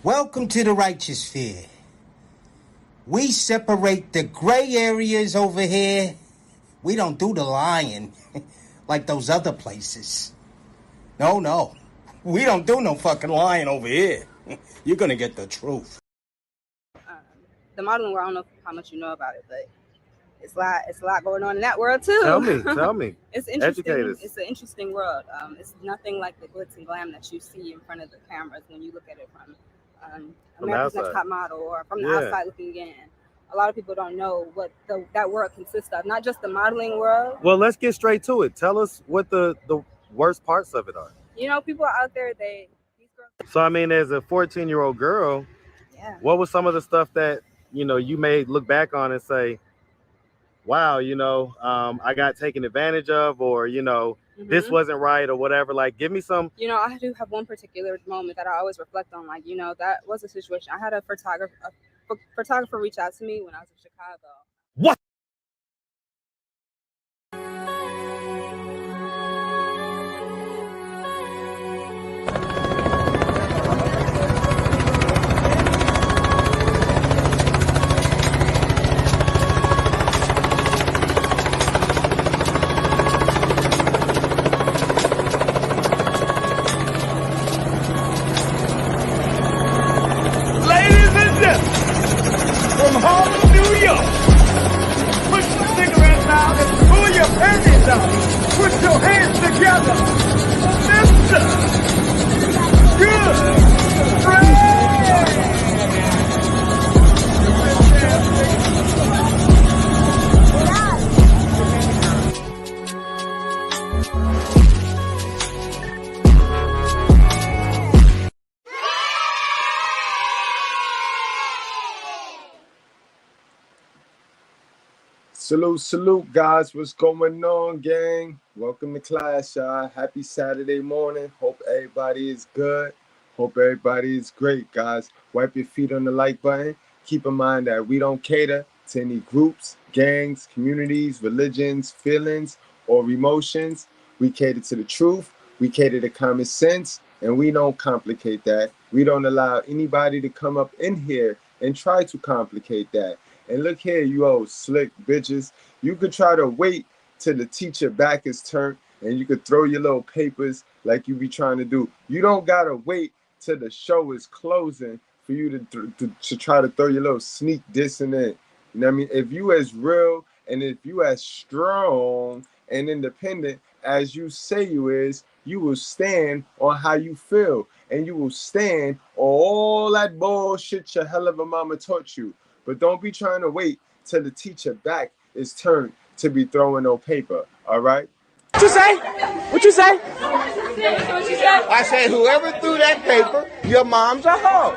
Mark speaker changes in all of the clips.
Speaker 1: Welcome to the righteous sphere. We separate the gray areas over here. We don't do the lying like those other places. No. We don't do no fucking lying over here. You're gonna get the truth.
Speaker 2: The modeling world, I don't know how much you know about it, but it's a lot going on in that world too.
Speaker 3: Tell me.
Speaker 2: It's interesting.
Speaker 3: Educate us.
Speaker 2: It's an interesting world. It's nothing like the glitz and glam that you see in front of the cameras when you look at it from America's Next Top Model or from the outside looking in. A lot of people don't know what that world consists of, not just the modeling world.
Speaker 3: Well, let's get straight to it. Tell us what the worst parts of it are.
Speaker 2: You know, people out there, these girls.
Speaker 3: So, I mean, as a 14-year-old girl, what was some of the stuff that, you may look back on and say, wow, I got taken advantage of, or, this wasn't right or whatever. Like, give me some.
Speaker 2: I do have one particular moment that I always reflect on. Like, that was a situation. I had a photographer reach out to me when I was in Chicago.
Speaker 3: What?
Speaker 4: From Harlem, New York. Put your cigarettes out and pull your panties out. Put your hands together. Mr.Goodbread.
Speaker 5: Salute, guys. What's going on, gang? Welcome to class, y'all. Happy Saturday morning. Hope everybody is good. Hope everybody is great, guys. Wipe your feet on the like button. Keep in mind that we don't cater to any groups, gangs, communities, religions, feelings, or emotions. We cater to the truth. We cater to common sense, and we don't complicate that. We don't allow anybody to come up in here and try to complicate that. And look here, you old slick bitches. You could try to wait till the teacher back is turned and you could throw your little papers like you be trying to do. You don't got to wait till the show is closing for you to try to throw your little sneak diss in it. You know what I mean? If you as real and if you as strong and independent as you say you is, you will stand on how you feel. And you will stand on all that bullshit your hell of a mama taught you. But don't be trying to wait till the teacher back is turned to be throwing no paper, all right?
Speaker 4: What you say? What you say? I said, whoever threw that paper, your mom's a hoe.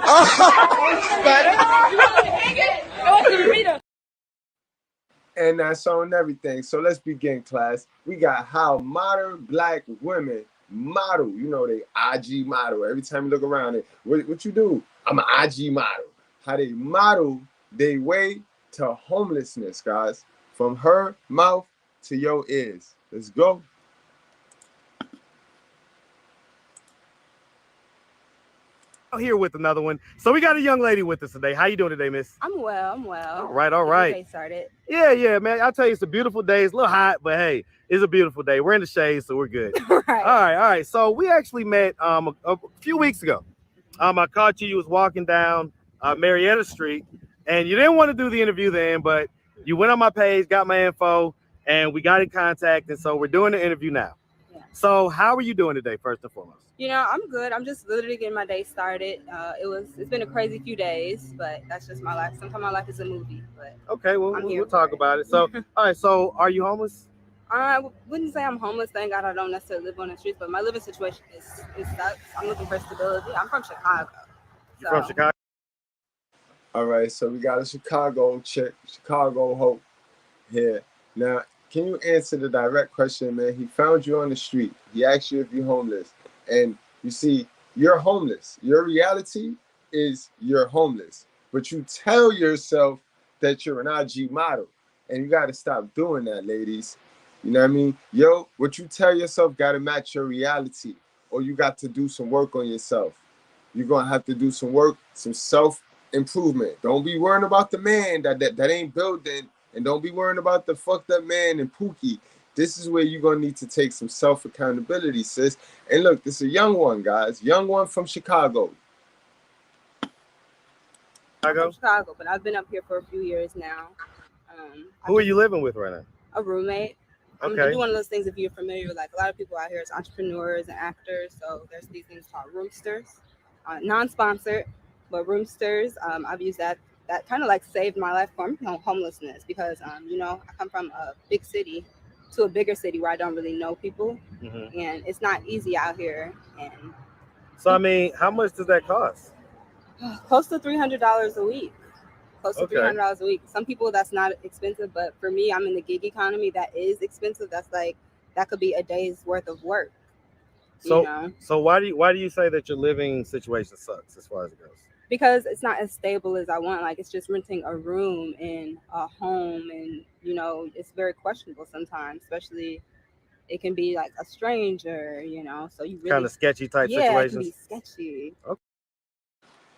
Speaker 5: And that's on everything. So let's begin, class. We got how modern black women model. You know, they IG model. Every time you look around it, what you do? I'm an IG model. How they model they way to homelessness, guys. From her mouth to your ears. Let's go.
Speaker 3: Here with another one. So we got a young lady with us today. How you doing today, miss?
Speaker 2: I'm well.
Speaker 3: All right.
Speaker 2: Okay, started.
Speaker 3: Yeah, man. I'll tell you, it's a beautiful day. It's a little hot, but hey, it's a beautiful day. We're in the shade, so we're good.
Speaker 2: All
Speaker 3: right. So we actually met a few weeks ago. I caught you. You was walking down Marietta Street, and you didn't want to do the interview then, but you went on my page, got my info, and we got in contact, and so we're doing the interview now. Yeah. So how are you doing today, first and foremost?
Speaker 2: I'm good. I'm just literally getting my day started. It's been a crazy few days, but that's just my life. Sometimes my life is a movie, but
Speaker 3: okay, well, we'll talk about it. So, all right, so are you homeless?
Speaker 2: I wouldn't say I'm homeless. Thank God I don't necessarily live on the streets, but my living situation is sucks. I'm looking for stability. I'm from Chicago.
Speaker 3: You're from Chicago?
Speaker 5: All right, so we got a Chicago chick, Chicago hope here. Now, can you answer the direct question, man? He found you on the street. He asked you if you're homeless. And you see, you're homeless. Your reality is you're homeless. But you tell yourself that you're an IG model. And you got to stop doing that, ladies. You know what I mean? Yo, what you tell yourself got to match your reality. Or you got to do some work on yourself. You're gonna have to do some work, some self-improvement. Don't be worrying about the man that ain't building, and don't be worrying about the fucked up man and Pookie. This is where you're gonna need to take some self-accountability, sis. And look, this is a young one, guys. Young one from Chicago.
Speaker 2: I'm from Chicago, but I've been up here for a few years now.
Speaker 3: Who are you living with right now?
Speaker 2: A roommate.
Speaker 3: Okay.
Speaker 2: I'm doing one of those things, if you're familiar with, like, a lot of people out here is entrepreneurs and actors. So there's these things called roomsters, non-sponsored, but roomsters. I've used that kind of like saved my life from homelessness, because you know, I come from a big city to a bigger city where I don't really know people, and it's not easy out here. And
Speaker 3: so I mean, how much does that cost?
Speaker 2: Close to $300 a week. Close to $300 a week. Some people that's not expensive, but for me, I'm in the gig economy. That is expensive. That's like, that could be a day's worth of work.
Speaker 3: So,
Speaker 2: you know?
Speaker 3: So why do you say that your living situation sucks as far as it goes?
Speaker 2: Because it's not as stable as I want. Like, it's just renting a room in a home, and you know, it's very questionable sometimes. Especially, it can be like a stranger. You know, so you really
Speaker 3: kind of sketchy type situations.
Speaker 2: Yeah, it can be sketchy.
Speaker 3: Okay.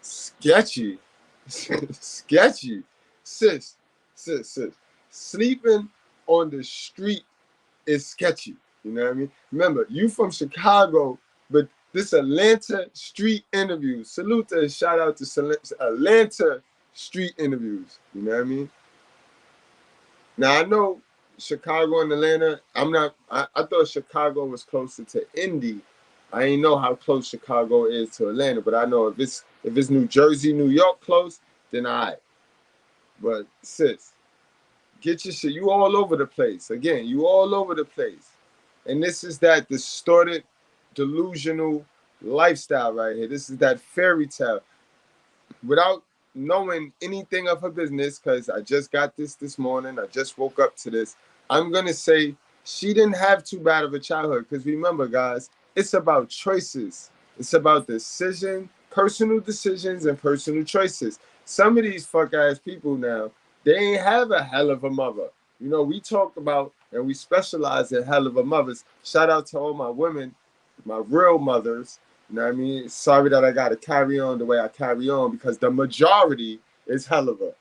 Speaker 5: Sketchy. Sketchy. Sis. Sleeping on the street is sketchy. You know what I mean? Remember, you from Chicago, but this Atlanta street interviews. Salute and shout out to Atlanta street interviews. You know what I mean? Now I know Chicago and Atlanta. I thought Chicago was closer to Indy. I ain't know how close Chicago is to Atlanta, but I know if it's New Jersey, New York close, then all right. But sis, get your shit. You all over the place. Again, you all over the place. And this is that distorted, delusional lifestyle right here. This is that fairy tale. Without knowing anything of her business, because I just got this morning, I just woke up to this, I'm going to say she didn't have too bad of a childhood. Because remember, guys, it's about choices. It's about personal decisions and personal choices. Some of these fuck-ass people now, they ain't have a hell of a mother. You know, we talk about and we specialize in hell of a mothers. Shout out to all my women, my real mothers. You know what I mean? Sorry that I got to carry on the way I carry on, because the majority is hell of a.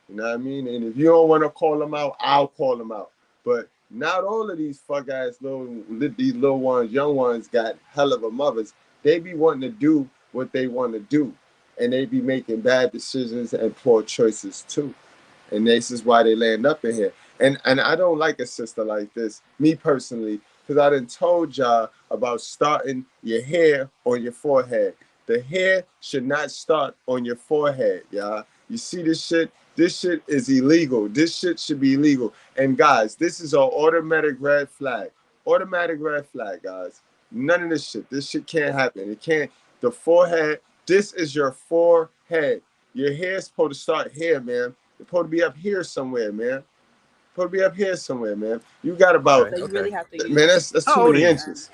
Speaker 5: You know what I mean? And if you don't want to call them out, I'll call them out. But not all of these fuck-ass these little ones, young ones, got hell of a mothers. They be wanting to do what they want to do. And they be making bad decisions and poor choices too. And this is why they land up in here. And I don't like a sister like this, me personally, because I done told y'all about starting your hair on your forehead. The hair should not start on your forehead, y'all. You see this shit? This shit is illegal. This shit should be illegal. And guys, this is an automatic red flag. Automatic red flag, guys. None of this shit. This shit can't happen. It can't. The forehead, this is your forehead. Your hair is supposed to start here, man. It's supposed to be up here somewhere, man. Supposed to be up here somewhere, man. You got about,
Speaker 2: so you really have to use
Speaker 5: man, that's 20 inches.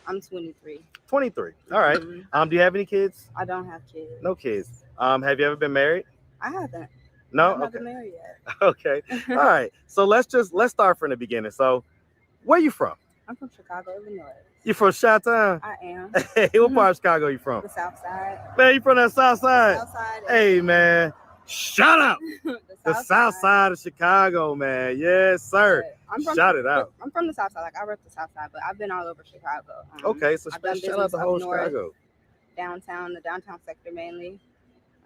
Speaker 2: I'm 23.
Speaker 3: 23. All right. Do you have any kids?
Speaker 2: I don't have kids.
Speaker 3: No kids. Have you ever been married?
Speaker 2: I haven't.
Speaker 3: No?
Speaker 2: I'm not been married yet.
Speaker 3: Okay. All right. So let's start from the beginning. So where you from?
Speaker 2: I'm from Chicago, Illinois.
Speaker 3: You from Chi-Town?
Speaker 2: I am.
Speaker 3: Hey, what part of Chicago you from?
Speaker 2: The South Side.
Speaker 3: Man, you from that South Side?
Speaker 2: The South Side.
Speaker 3: Hey, man. Shout out. the South Side of Chicago, man. Yes, sir. Shout it out.
Speaker 2: I'm from the South Side. Like, I rep the South Side, but I've been all over Chicago.
Speaker 3: Okay, so shout out the whole Chicago.
Speaker 2: Downtown, the downtown sector mainly.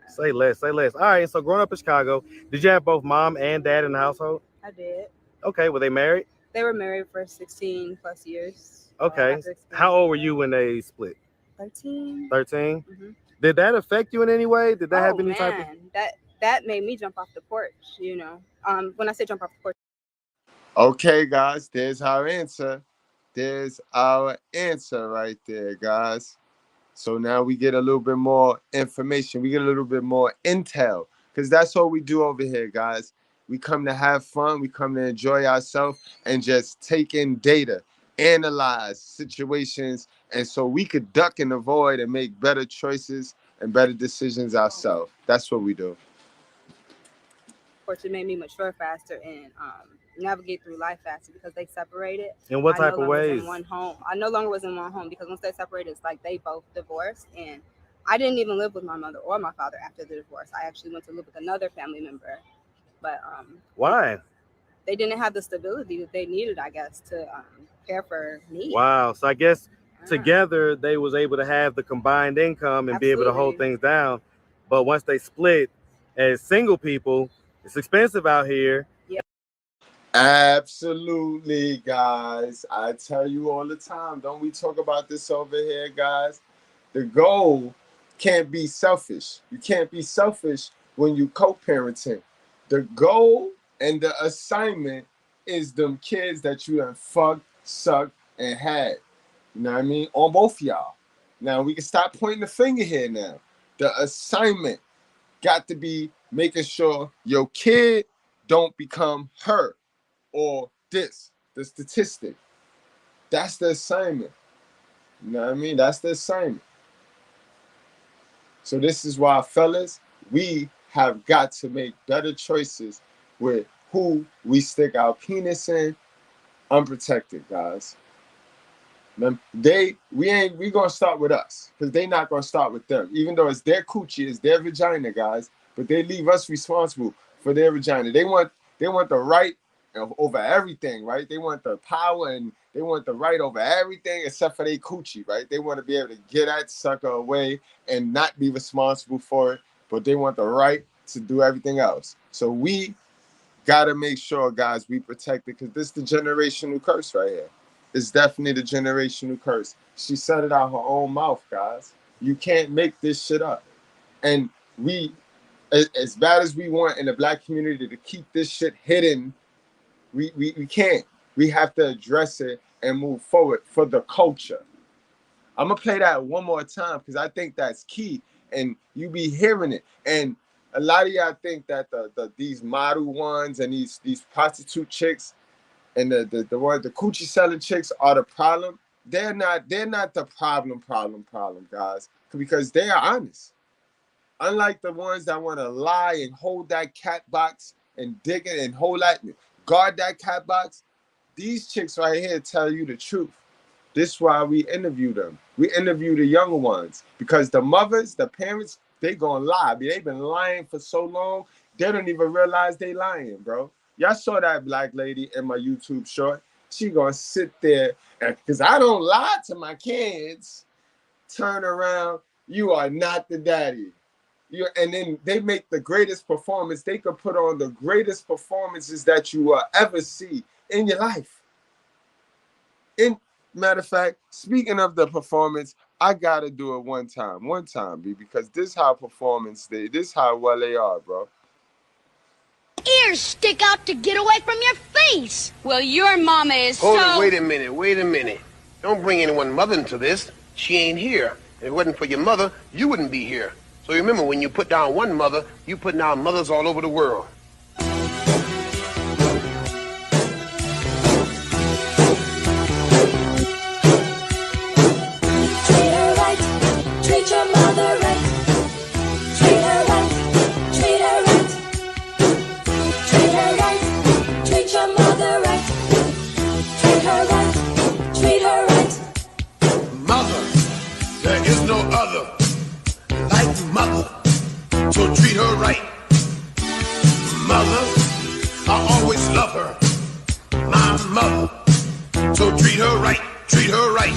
Speaker 3: Say less. All right, so growing up in Chicago, did you have both mom and dad in the household?
Speaker 2: I did.
Speaker 3: Okay, were they married?
Speaker 2: They were married for 16 plus years.
Speaker 3: Okay. How old were you when they split?
Speaker 2: 13.
Speaker 3: 13?
Speaker 2: Mm-hmm.
Speaker 3: Did that affect you in any way? Did that have any type of...
Speaker 2: That made me jump off the porch, you know. When I say jump off the porch.
Speaker 5: Okay, guys, there's our answer. There's our answer right there, guys. So now we get a little bit more information. We get a little bit more intel, because that's all we do over here, guys. We come to have fun. We come to enjoy ourselves and just take in data, analyze situations, and so we could duck and avoid and make better choices and better decisions ourselves. That's what we do.
Speaker 2: It made me mature faster and navigate through life faster, because they separated.
Speaker 3: In what type of ways?
Speaker 2: I no longer was in one home, because once they separated, it's like they both divorced, and I didn't even live with my mother or my father after the divorce. I actually went to live with another family member, but
Speaker 3: why?
Speaker 2: They didn't have the stability that they needed, I guess, to care for me.
Speaker 3: Wow. So I guess together they was able to have the combined income and be able to hold things down. But once they split as single people, it's expensive out here.
Speaker 2: Yep.
Speaker 5: Absolutely, guys. I tell you all the time, don't we talk about this over here, guys? The goal can't be selfish. You can't be selfish when you co-parenting. The goal and the assignment is them kids that you done fucked, sucked, and had. You know what I mean? On both y'all. Now we can stop pointing the finger here now. The assignment got to be making sure your kid don't become her or this, the statistic. That's the assignment. You know what I mean? That's the assignment. So this is why, fellas, we have got to make better choices with who we stick our penis in, unprotected, guys. We gonna start with us, because they not gonna start with them. Even though it's their coochie, it's their vagina, guys, but they leave us responsible for their vagina. They want the right over everything, right? They want the power and they want the right over everything except for their coochie, right? They want to be able to get that sucker away and not be responsible for it, but they want the right to do everything else. So we gotta make sure, guys, we protect it, because this is the generational curse right here. It's definitely the generational curse. She said it out her own mouth, guys. You can't make this shit up. And we, as bad as we want in the Black community to keep this shit hidden, we can't. We have to address it and move forward for the culture. I'm gonna play that one more time because I think that's key, and you be hearing it. And a lot of y'all think that these model ones and these prostitute chicks and the coochie selling chicks are the problem. They're not the problem, guys, because they are honest. Unlike the ones that want to lie and hold that cat box and dig it and hold that, guard that cat box, these chicks right here tell you the truth. This is why we interview them. We interview the younger ones, because the mothers, the parents, they gonna lie. I mean, they've been lying for so long, they don't even realize they lying, bro. Y'all saw that black lady in my YouTube short. She gonna sit there, and because I don't lie to my kids, turn around, you are not the daddy. And then they make the greatest performance. They could put on the greatest performances that you will ever see in your life. Matter of fact, speaking of the performance, I gotta do it one time, B, because this how this how well they are, bro.
Speaker 6: Ears stick out to get away from your face. Well, your mama is
Speaker 7: Hold it, wait a minute. Don't bring anyone mother into this. She ain't here. If it wasn't for your mother, you wouldn't be here. So remember, when you put down one mother, you put down mothers all over the world.
Speaker 8: Treat your mother right. Treat her right. Treat her right. Treat her right. Treat your mother right. Treat her right. Treat her right.
Speaker 7: Mother, there is no other like mother. So treat her right. Mother, I always love her. My mother. So treat her right. Treat her right.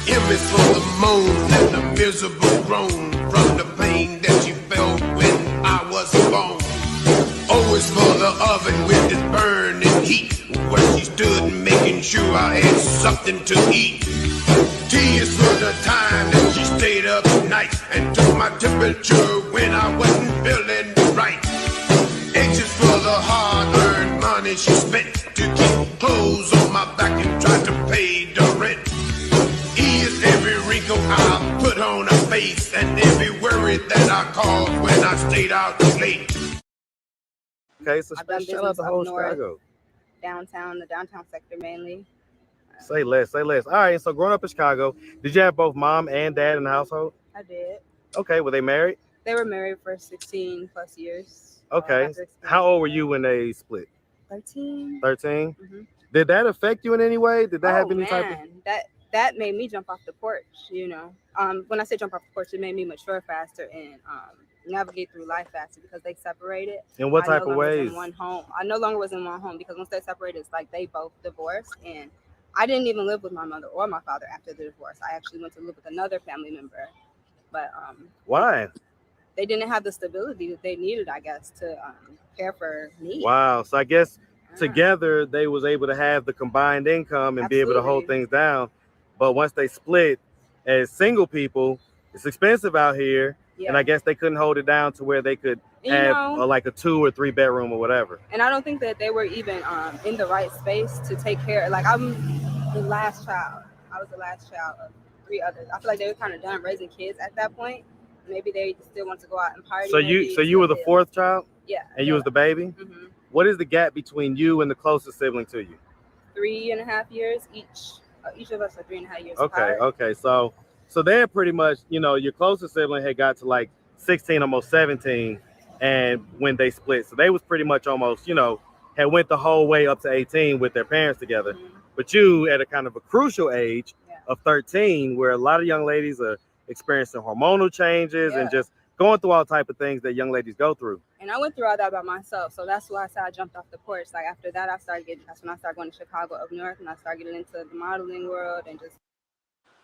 Speaker 7: Image for the moan and the miserable groan from the pain that she felt when I was born. Always for the oven with its burning heat, where she stood making sure I had something to eat. T is for the time that she stayed up night and took my temperature when I wasn't feeling right. H is for the hard-earned money she spent to keep clothes on my back and try to pay the rent. Every wrinkle I put on a face and every worry that I caused when I stayed out late.
Speaker 3: Okay, so
Speaker 2: shout out the whole Chicago. Downtown, the downtown sector mainly.
Speaker 3: Say less. All right, so growing up in Chicago, did you have both mom and dad in the household?
Speaker 2: I did.
Speaker 3: Okay, were they married?
Speaker 2: They were married for 16 plus years.
Speaker 3: Okay. How old were you when they split?
Speaker 2: 13.
Speaker 3: 13? Mm-hmm. Did that affect you in any way? Did that have any type of...
Speaker 2: that made me jump off the porch, you know. When I say jump off the porch, it made me mature faster and navigate through life faster because they separated.
Speaker 3: In what type of ways?
Speaker 2: Was in one home. I no longer was in one home because once they separated, it's like they both divorced, and I didn't even live with my mother or my father after the divorce. I actually went to live with another family member, but
Speaker 3: why?
Speaker 2: They didn't have the stability that they needed, I guess, to care for me.
Speaker 3: Wow. So I guess together they was able to have the combined income and be able to hold things down. But once they split as single people, it's expensive out here. Yeah. And I guess they couldn't hold it down to where they could have like a 2 or 3 bedroom or whatever.
Speaker 2: And I don't think that they were even in the right space to take care. Like I'm the last child. I was the last child of 3 others. I feel like they were kind of done raising kids at that point. Maybe they still want to go out and party.
Speaker 3: So you were the 4th child?
Speaker 2: Yeah.
Speaker 3: And you was the baby? Mm-hmm. What is the gap between you and the closest sibling to you?
Speaker 2: 3.5 years each. Each of us are 3.5 years
Speaker 3: apart.
Speaker 2: apart.
Speaker 3: Okay. So they're pretty much, you know, your closest sibling had got to like 16, almost 17, and when they split. So they was pretty much almost, you know, had went the whole way up to 18 with their parents together. Mm-hmm. But you at a kind of a crucial age of 13, where a lot of young ladies are experiencing hormonal changes and just going through all type of things that young ladies go through.
Speaker 2: And I went through all that by myself. So that's why I said I jumped off the porch. Like after that, that's when I started going to Chicago up north, and I started getting into the modeling world and just.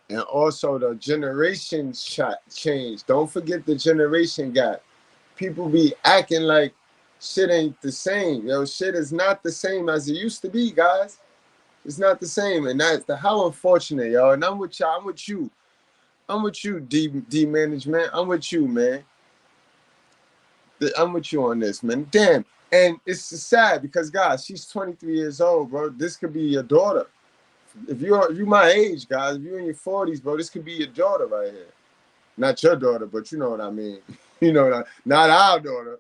Speaker 5: And also the generation change. Don't forget the generation gap. People be acting like shit ain't the same. Yo, shit is not the same as it used to be, guys. It's not the same. And that's how unfortunate, yo. And I'm with y'all. I'm with you. I'm with you, D management. I'm with you, man. I'm with you on this, man. Damn. And it's sad because, guys, she's 23 years old, bro. This could be your daughter. If you my age, guys, if you're in your 40s, bro, this could be your daughter right here. Not your daughter, but you know what I mean. You know, not our daughter.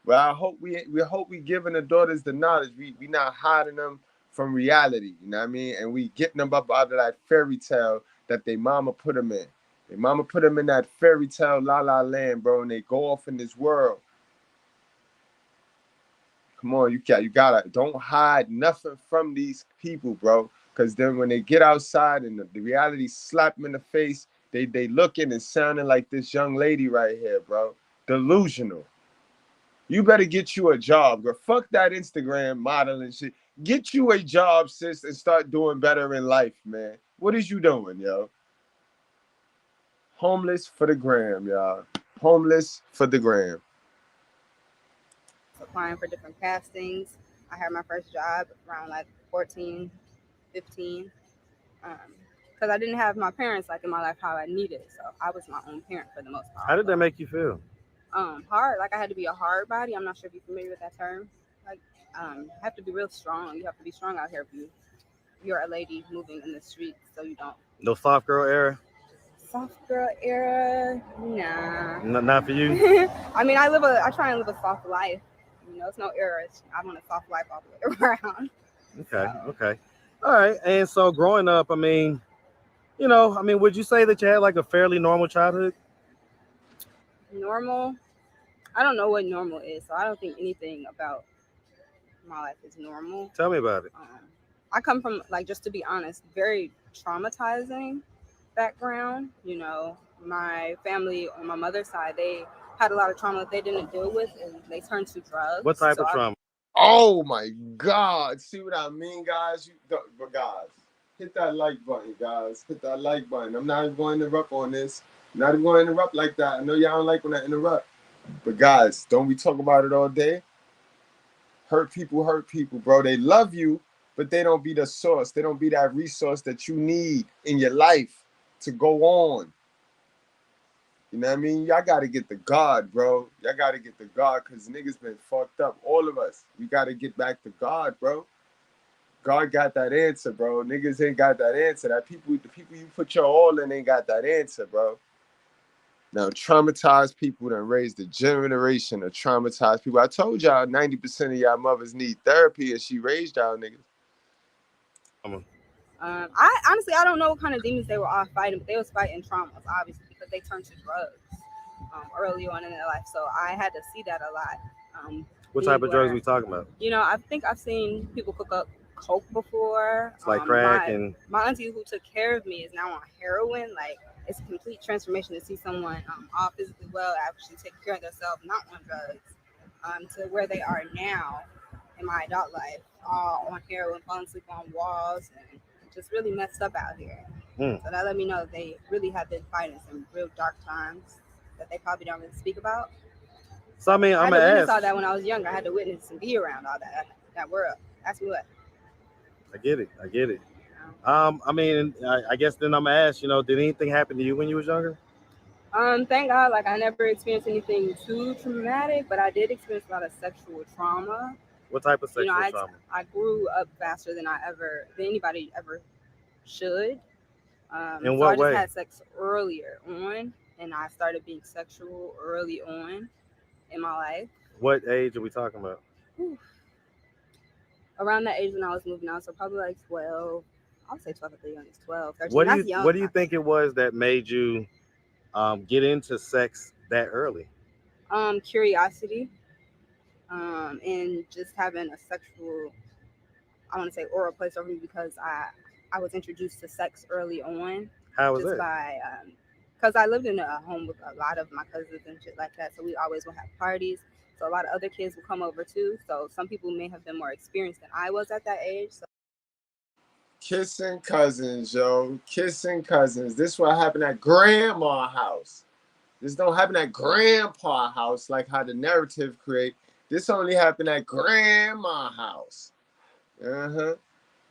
Speaker 5: But I hope we giving the daughters the knowledge. We not hiding them from reality. You know what I mean? And we getting them up out of that fairy tale that their mama put them in. Their mama put them in that fairy tale la la land, bro, and they go off in this world. Come on, you gotta don't hide nothing from these people, bro. Because then when they get outside and the reality slap them in the face, they looking and sounding like this young lady right here, bro. Delusional. You better get you a job, girl. Fuck that Instagram modeling shit. Get you a job, sis, and start doing better in life, man. What is you doing, yo? Homeless for the gram, y'all. Homeless for the gram.
Speaker 2: Applying for different castings. I had my first job around like 14, 15. Because I didn't have my parents like in my life how I needed. So I was my own parent for the most part.
Speaker 3: How did that make you feel?
Speaker 2: Hard. Like I had to be a hard body. I'm not sure if you're familiar with that term. Like you have to be real strong. You have to be strong out here if you're a lady moving in the streets, so you don't.
Speaker 3: No soft girl era?
Speaker 2: Soft girl era? Nah.
Speaker 3: Not for you?
Speaker 2: I mean, I try and live a soft life. You know, it's no era. I want a soft life all the way around.
Speaker 3: Okay. All right. And so growing up, I mean, would you say that you had like a fairly normal childhood?
Speaker 2: Normal? I don't know what normal is, so I don't think anything about my life is normal.
Speaker 3: Tell me about it.
Speaker 2: I come from, like, just to be honest, very traumatizing background. You know, my family on my mother's side, they had a lot of trauma that they didn't deal with, and they turned to drugs.
Speaker 3: What type of trauma?
Speaker 5: Oh my God! See what I mean, guys? But guys, hit that like button, guys. Hit that like button. I'm not even going to interrupt on this. I'm not even going to interrupt like that. I know y'all don't like when I interrupt. But guys, don't we talk about it all day? Hurt people, bro. They love you, but they don't be the source. They don't be that resource that you need in your life to go on. You know what I mean? Y'all got to get the God, bro. Y'all got to get the God because niggas been fucked up. All of us. We got to get back to God, bro. God got that answer, bro. Niggas ain't got that answer. The people you put your all in ain't got that answer, bro. Now, traumatized people done raised a generation of traumatized people. I told y'all 90% of y'all mothers need therapy and she raised y'all niggas.
Speaker 2: I don't know what kind of demons they were all fighting, but they was fighting traumas, obviously, because they turned to drugs early on in their life. So I had to see that a lot.
Speaker 3: What type of drugs are we talking about?
Speaker 2: You know, I think I've seen people cook up coke before.
Speaker 3: It's like crack and
Speaker 2: my auntie who took care of me is now on heroin. Like, it's a complete transformation to see someone all physically well, actually take care of themselves, not on drugs, to where they are now in my adult life, all on heroin, falling asleep on walls, and just really messed up out here. So that let me know they really have been fighting some real dark times that they probably don't really speak about.
Speaker 3: So I mean, I'm gonna
Speaker 2: witness
Speaker 3: ask.
Speaker 2: all that when I was younger. I had to witness and be around all that world. Ask me what.
Speaker 3: I get it. I mean, I guess then I'm gonna ask. Did anything happen to you when you was younger?
Speaker 2: Thank God, like I never experienced anything too traumatic, but I did experience a lot of sexual trauma.
Speaker 3: What type of sexual trauma?
Speaker 2: I grew up faster than anybody ever should.
Speaker 3: In
Speaker 2: so
Speaker 3: what
Speaker 2: I just
Speaker 3: way?
Speaker 2: had sex earlier on, and I started being sexual early on in my life.
Speaker 3: What age are we talking about?
Speaker 2: Around that age when I was moving out, so probably like 12. I would say 12 at the youngest, 12, 13.
Speaker 3: What do you think it was that made you get into sex that early?
Speaker 2: Curiosity, and just having a sexual, I want to say oral place over me, because I was introduced to sex early on.
Speaker 3: How was
Speaker 2: just
Speaker 3: it?
Speaker 2: By because I lived in a home with a lot of my cousins and shit like that, so we always would have parties. So a lot of other kids would come over too. So some people may have been more experienced than I was at that age. So.
Speaker 5: Kissing cousins, yo. Kissing cousins. This what happened at grandma's house. This don't happen at grandpa's house like how the narrative create. This only happened at grandma's house.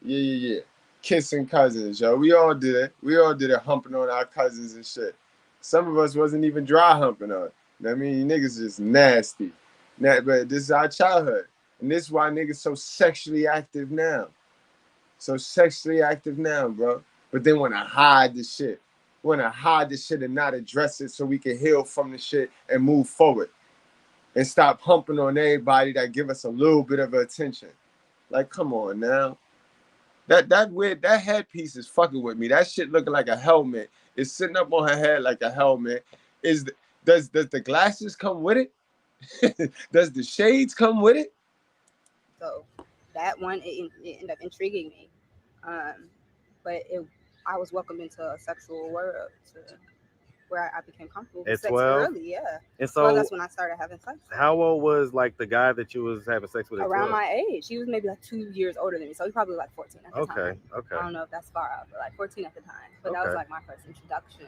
Speaker 5: Yeah. Kissing cousins, yo. We all did it. We all did it, humping on our cousins and shit. Some of us wasn't even dry humping on. I mean, niggas just nasty. But this is our childhood. And this is why niggas so sexually active now. Bro. But they want to hide the shit. And not address it so we can heal from the shit and move forward. And stop humping on everybody that give us a little bit of attention. Like, come on now. That headpiece is fucking with me. That shit looking like a helmet. It's sitting up on her head like a helmet. Does the glasses come with it? Does the shades come with it?
Speaker 2: So that one, it ended up intriguing me. But I was welcomed into a sexual world where I became comfortable with sex
Speaker 3: 12?
Speaker 2: early, yeah.
Speaker 3: And so
Speaker 2: that's when I started having sex.
Speaker 3: How old was like the guy that you was having sex with?
Speaker 2: Around my age. He was maybe like 2 years older than me, so he probably like 14 at the time.
Speaker 3: Okay.
Speaker 2: I don't know if that's far out, but like 14 at the time. But that was like my first introduction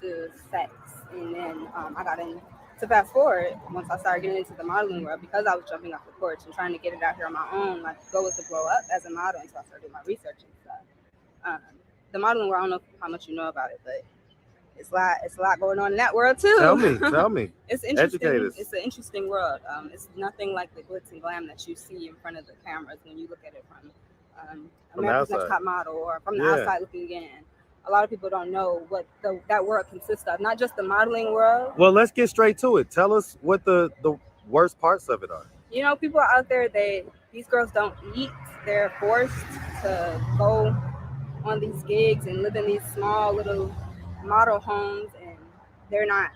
Speaker 2: to sex, and then I got in. To fast forward, once I started getting into the modeling world, because I was jumping off the porch and trying to get it out here on my own, my goal was to blow up as a model, and so I started doing my research and stuff. The modeling world, I don't know how much you know about it, but it's a lot going on in that world too.
Speaker 3: Tell me.
Speaker 2: It's interesting.
Speaker 3: Educate us.
Speaker 2: It's an interesting world. It's nothing like the glitz and glam that you see in front of the cameras when you look at it from America's Next Top Model or from the outside looking in. A lot of people don't know what that world consists of, not just the modeling world.
Speaker 3: Well, let's get straight to it. Tell us what the worst parts of it are.
Speaker 2: People out there, these girls don't eat. They're forced to go on these gigs and live in these small little model homes, and they're not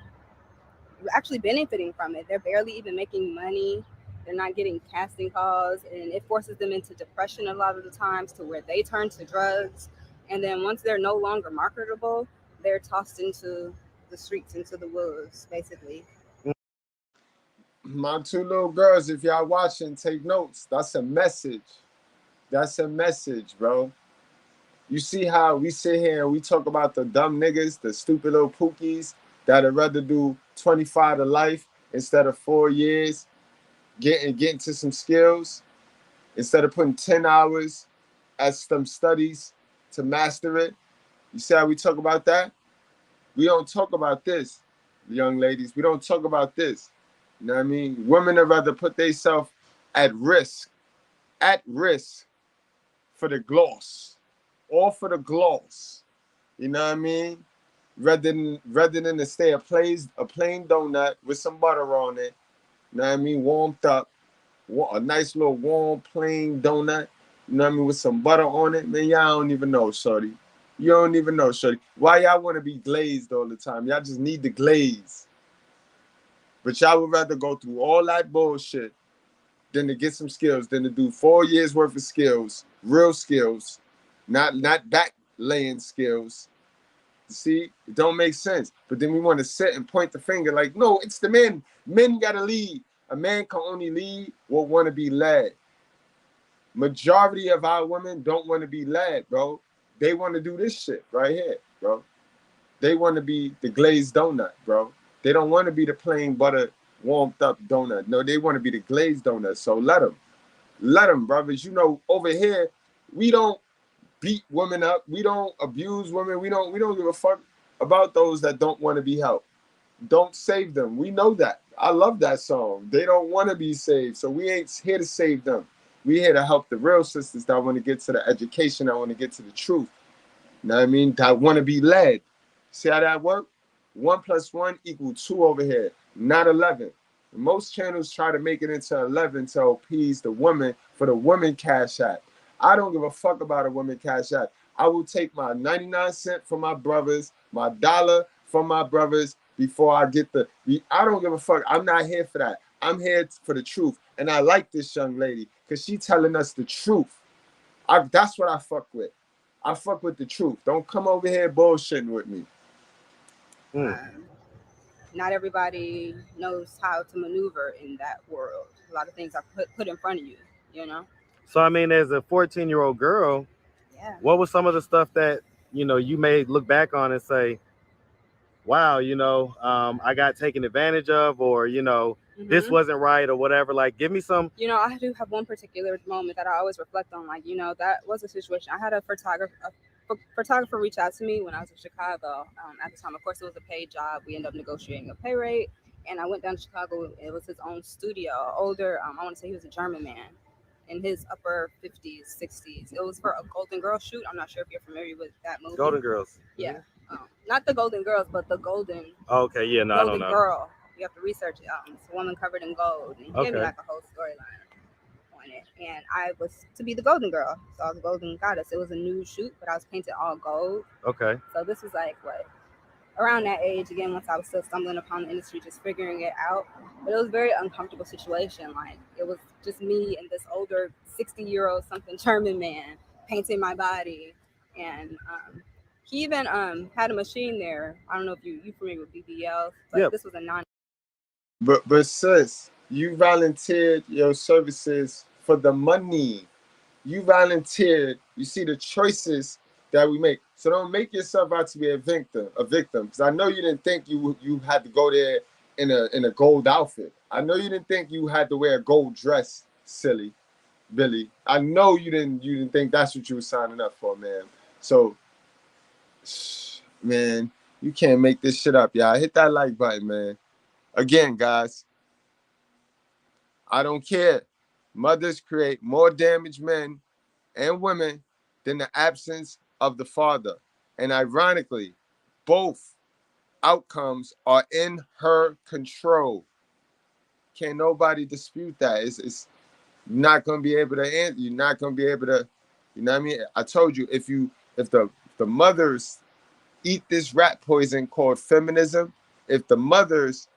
Speaker 2: actually benefiting from it. They're barely even making money. They're not getting casting calls, and it forces them into depression a lot of the times, to where they turn to drugs. And then once they're no longer marketable, they're tossed into the streets, into the woods, basically.
Speaker 5: My two little girls, if y'all watching, take notes. That's a message. Bro. You see how we sit here and we talk about the dumb niggas, the stupid little pookies that'd rather do 25 to life instead of 4 years, getting to some skills, instead of putting 10 hours at some studies to master it. You see how we talk about that? We don't talk about this, young ladies. We don't talk about this. You know what I mean? Women would rather put themselves at risk for the gloss. All for the gloss. You know what I mean? Rather than to stay a plain donut with some butter on it. You know what I mean? Warmed up. A nice little warm, plain donut. You know what I mean? With some butter on it. Man, y'all don't even know, shorty. You don't even know, shorty. Why y'all want to be glazed all the time? Y'all just need the glaze. But y'all would rather go through all that bullshit than to get some skills, than to do 4 years worth of skills, real skills, not back laying skills. See, it don't make sense. But then we want to sit and point the finger like, no, it's the men. Men got to lead. A man can only lead what want to be led. Majority of our women don't want to be led, bro. They want to do this shit right here, bro. They want to be the glazed donut, bro. They don't want to be the plain butter warmed up donut. No, they want to be the glazed donut. So let them, brothers. You know, over here, we don't beat women up. We don't abuse women. We don't give a fuck about those that don't want to be helped. Don't save them. We know that. I love that song. They don't want to be saved. So we ain't here to save them. We here to help the real sisters that want to get to the education, that want to get to the truth. You know what I mean? That want to be led. See how that work? 1 + 1 = 2 over here, not 11. Most channels try to make it into 11 to appease the woman for the woman cash app. I don't give a fuck about a woman cash app. I will take my 99 cents from my brothers, my $1 from my brothers before I get the. I don't give a fuck. I'm not here for that. I'm here for the truth. And I like this young lady because she telling us the truth. That's what I fuck with. I fuck with the truth. Don't come over here bullshitting with me.
Speaker 2: Not everybody knows how to maneuver in that world. A lot of things are put in front of you, you know?
Speaker 3: So, I mean, as a 14-year-old girl,
Speaker 2: yeah,
Speaker 3: what was some of the stuff that, you know, you may look back on and say, wow, you know, I got taken advantage of, or, you know, this wasn't right or whatever. Like, give me some.
Speaker 2: You know, I do have one particular moment that I always reflect on. Like, you know, that was a situation. I had a photographer reach out to me when I was in Chicago. At the time, of course, it was a paid job. We ended up negotiating a pay rate. And I went down to Chicago. It was his own studio. Older, I want to say he was a German man in his upper 50s, 60s. It was for a Golden Girls shoot. I'm not sure if you're familiar with that movie.
Speaker 3: Golden Girls.
Speaker 2: Yeah. Not the Golden Girls, but the Golden.
Speaker 3: Okay, yeah, no,
Speaker 2: Golden
Speaker 3: I don't know.
Speaker 2: Girl. You have to research it. It's a woman covered in gold. And he gave me like a whole storyline on it. And I was to be the Golden Girl. So I was the Golden Goddess. It was a nude shoot, but I was painted all gold.
Speaker 3: Okay.
Speaker 2: So this was like what? Around that age, again, once I was still stumbling upon the industry, just figuring it out. But it was a very uncomfortable situation. Like, it was just me and this older 60-year-old something German man painting my body. And he even had a machine there. I don't know if you familiar with BBL, but this was a non.
Speaker 5: But sis, you volunteered your services for the money. You volunteered. You see the choices that we make. So don't make yourself out to be a victim. Because I know you didn't think you had to go there in a gold outfit. I know you didn't think you had to wear a gold dress, silly Billy. I know you didn't think that's what you were signing up for, man. So, man, you can't make this shit up, y'all. Hit that like button, man. Again, guys, I don't care. Mothers create more damaged men and women than the absence of the father. And ironically, both outcomes are in her control. Can't nobody dispute that. It's not going to be able to answer. You're not going to be able to, you know what I mean? I told you, if the mothers eat this rat poison called feminism, if the mothers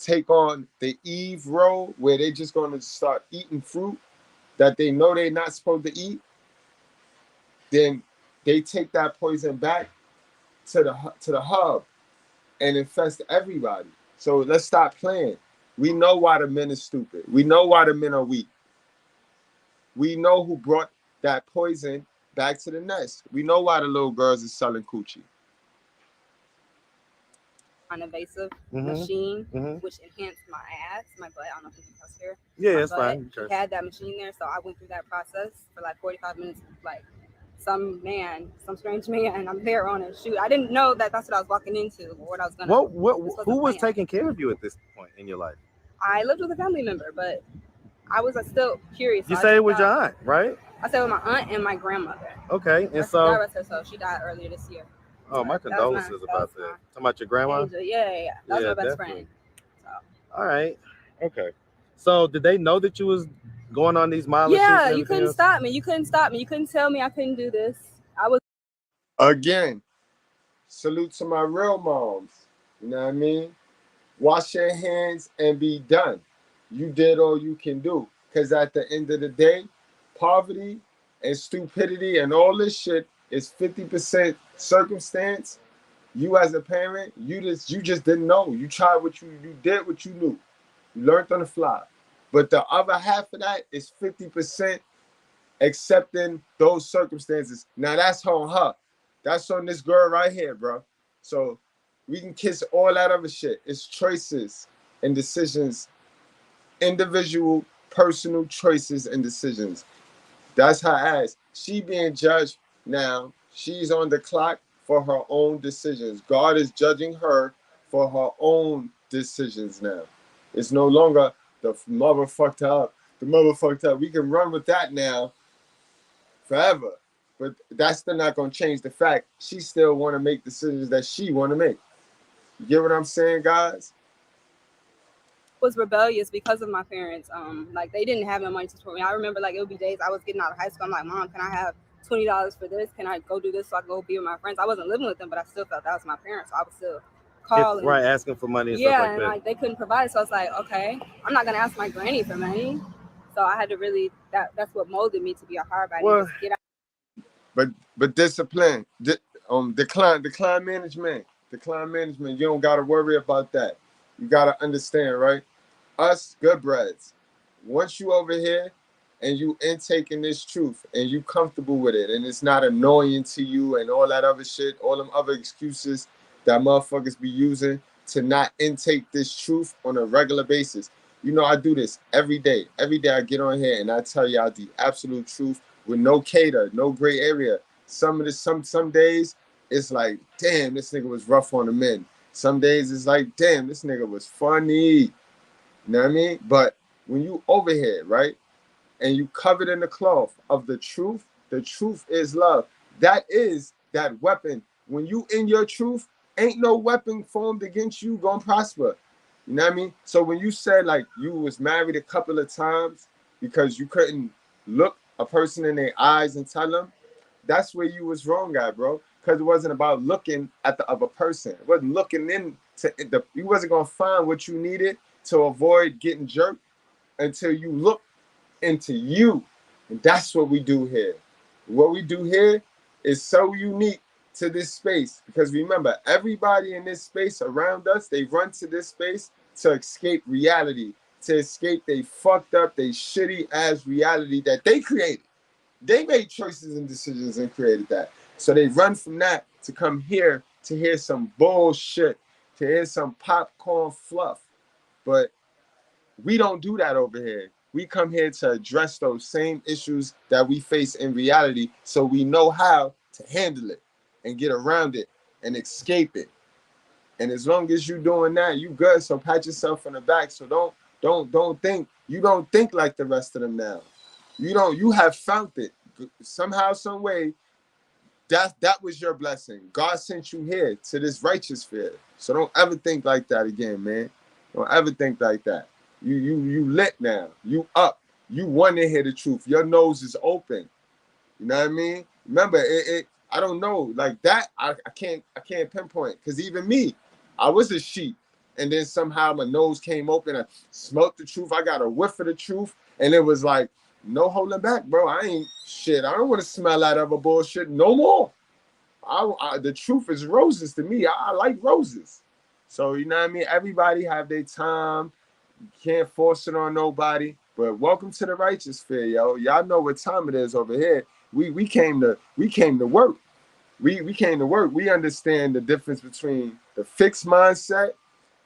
Speaker 5: take on the Eve role where they just going to start eating fruit that they know they're not supposed to eat, then they take that poison back to the hub and infest everybody. So let's stop playing. We know why the men are stupid. We know why the men are weak. We know who brought that poison back to the nest. We know why the little girls are selling coochie.
Speaker 2: Non-invasive machine, which enhanced my ass, my butt. I don't know if you can cuss here.
Speaker 3: Yeah, it's fine.
Speaker 2: He had that machine there, so I went through that process for like 45 minutes. Like some strange man, I'm there on a shoot. I didn't know that that's what I was walking into, or what I was gonna.
Speaker 3: Who was taking care of you at this point in your life?
Speaker 2: I lived with a family member, but I was still curious.
Speaker 3: You say it was your aunt, right?
Speaker 2: I stayed with my aunt and my grandmother.
Speaker 3: Okay, and
Speaker 2: so she died earlier this year.
Speaker 3: Oh, my condolences about that. Talking about your grandma?
Speaker 2: Angel. Yeah. That was my best friend. So.
Speaker 3: All right. Okay. So did they know that you was going on these mileage?
Speaker 2: Yeah, you couldn't stop me. You couldn't tell me I couldn't do this. I was.
Speaker 5: Again, salute to my real moms. You know what I mean? Wash your hands and be done. You did all you can do. Because at the end of the day, poverty and stupidity and all this shit is 50% circumstance. You as a parent, you just didn't know. You tried you did what you knew. You learned on the fly. But the other half of that is 50% accepting those circumstances. Now that's on her. That's on this girl right here, bro. So we can kiss all that other shit. It's choices and decisions, individual, personal choices and decisions. That's her ass. She being judged now. She's on the clock for her own decisions. God is judging her for her own decisions now. It's no longer the mother fucked her up. The mother fucked up. We can run with that now forever. But that's still not gonna change the fact she still wanna make decisions that she wanna make. You get what I'm saying, guys?
Speaker 2: Was rebellious because of my parents. Like they didn't have no money to support me. I remember like it would be days I was getting out of high school. I'm like, Mom, can I have $20 for this? Can I go do this so I can go be with my friends? I wasn't living with them, but I still felt that was my parents. So I would still call
Speaker 3: right, asking for money and
Speaker 2: yeah,
Speaker 3: stuff like
Speaker 2: and
Speaker 3: that.
Speaker 2: like they couldn't provide. So I was like, okay, I'm not gonna ask my granny for money. So I had to really that's what molded me to be a hard body.
Speaker 3: Well,
Speaker 2: Just get out.
Speaker 5: But discipline, decline management. You don't gotta worry about that. You gotta understand, right? Us Goodbreads, once you over here and you intaking this truth and you comfortable with it and it's not annoying to you and all that other shit, all them other excuses that motherfuckers be using to not intake this truth on a regular basis. You know, I do this every day. Every day I get on here and I tell y'all the absolute truth with no cater, no gray area. Some days it's like, damn, this nigga was rough on the men. Some days it's like, damn, this nigga was funny. You know what I mean? But when you over here, right, and you covered in the cloth of the truth is love. That is that weapon. When you in your truth, ain't no weapon formed against you gonna prosper. You know what I mean? So when you said like you was married a couple of times because you couldn't look a person in their eyes and tell them, that's where you was wrong at, bro. Because it wasn't about looking at the other person. It wasn't looking you wasn't gonna find what you needed to avoid getting jerked until you look into you. And that's what we do here. What we do here is so unique to this space because remember, everybody in this space around us, they run to this space to escape reality, to escape they fucked up, they shitty ass reality that they created. They made choices and decisions and created that. So they run from that to come here to hear some bullshit, to hear some popcorn fluff. But we don't do that over here. We come here to address those same issues that we face in reality so we know how to handle it and get around it and escape it. And as long as you're doing that, you good. So pat yourself on the back. So don't think you don't think like the rest of them now. You have found it. Somehow, some way, that was your blessing. God sent you here to this righteous sphere. So don't ever think like that again, man. Don't ever think like that. You lit now. You up. You want to hear the truth. Your nose is open. You know what I mean? Remember, I don't know. Like that, I can't pinpoint. Because even me, I was a sheep. And then somehow my nose came open. I smelled the truth. I got a whiff of the truth. And it was like, no holding back, bro. I ain't shit. I don't want to smell that other bullshit no more. The truth is roses to me. I like roses. So, you know what I mean? Everybody have their time. You can't force it on nobody. But welcome to the righteous sphere, yo. Y'all know what time it is over here. We came to work. We came to work. We understand the difference between the fixed mindset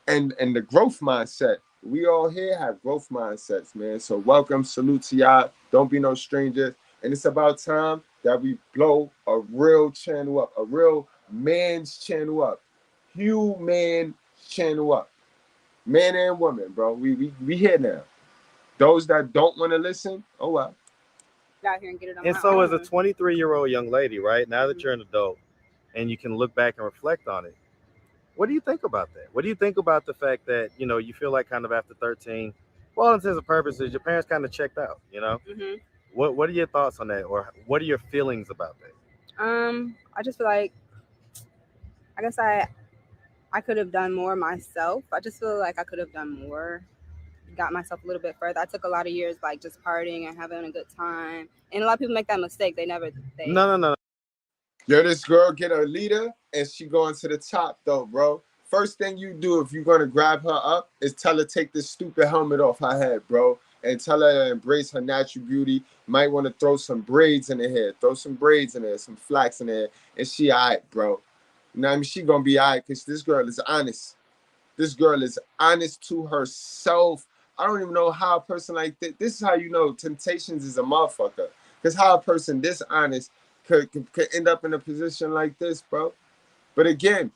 Speaker 5: and the growth mindset. We all here have growth mindsets, man. So welcome, salute to y'all. Don't be no stranger. And it's about time that we blow a real channel up, a real man's channel up, human channel up, man and woman, bro. We here now. Those that don't want to listen, oh well.
Speaker 2: Out here and get it on
Speaker 3: And
Speaker 2: my
Speaker 3: so, as
Speaker 2: own.
Speaker 3: a 23-year-old young lady, right now that you're an adult and you can look back and reflect on it, what do you think about that? What do you think about the fact that, you feel like kind of after 13, for all intents and purposes, your parents kind of checked out,
Speaker 2: Mm-hmm.
Speaker 3: What are your thoughts on that? Or what are your feelings about that?
Speaker 2: I just feel like I guess I could have done more myself. I just feel like I could have done more. got myself a little bit further. I took a lot of years like just partying and having a good time, and a lot of people make that mistake.
Speaker 3: No.
Speaker 5: Yo, this girl get a leader and she going to the top though, bro. First thing you do if you're gonna grab her up is tell her take this stupid helmet off her head, bro, and tell her to embrace her natural beauty. Might want to throw some braids in her hair, throw some braids in there, some flax in there, and she alright, bro. You know what I mean? She gonna be alright because this girl is honest. This girl is honest to herself. I don't even know how a person like this is how you know Temptations is a motherfucker. Because how a person this honest could end up in a position like this, bro. But again,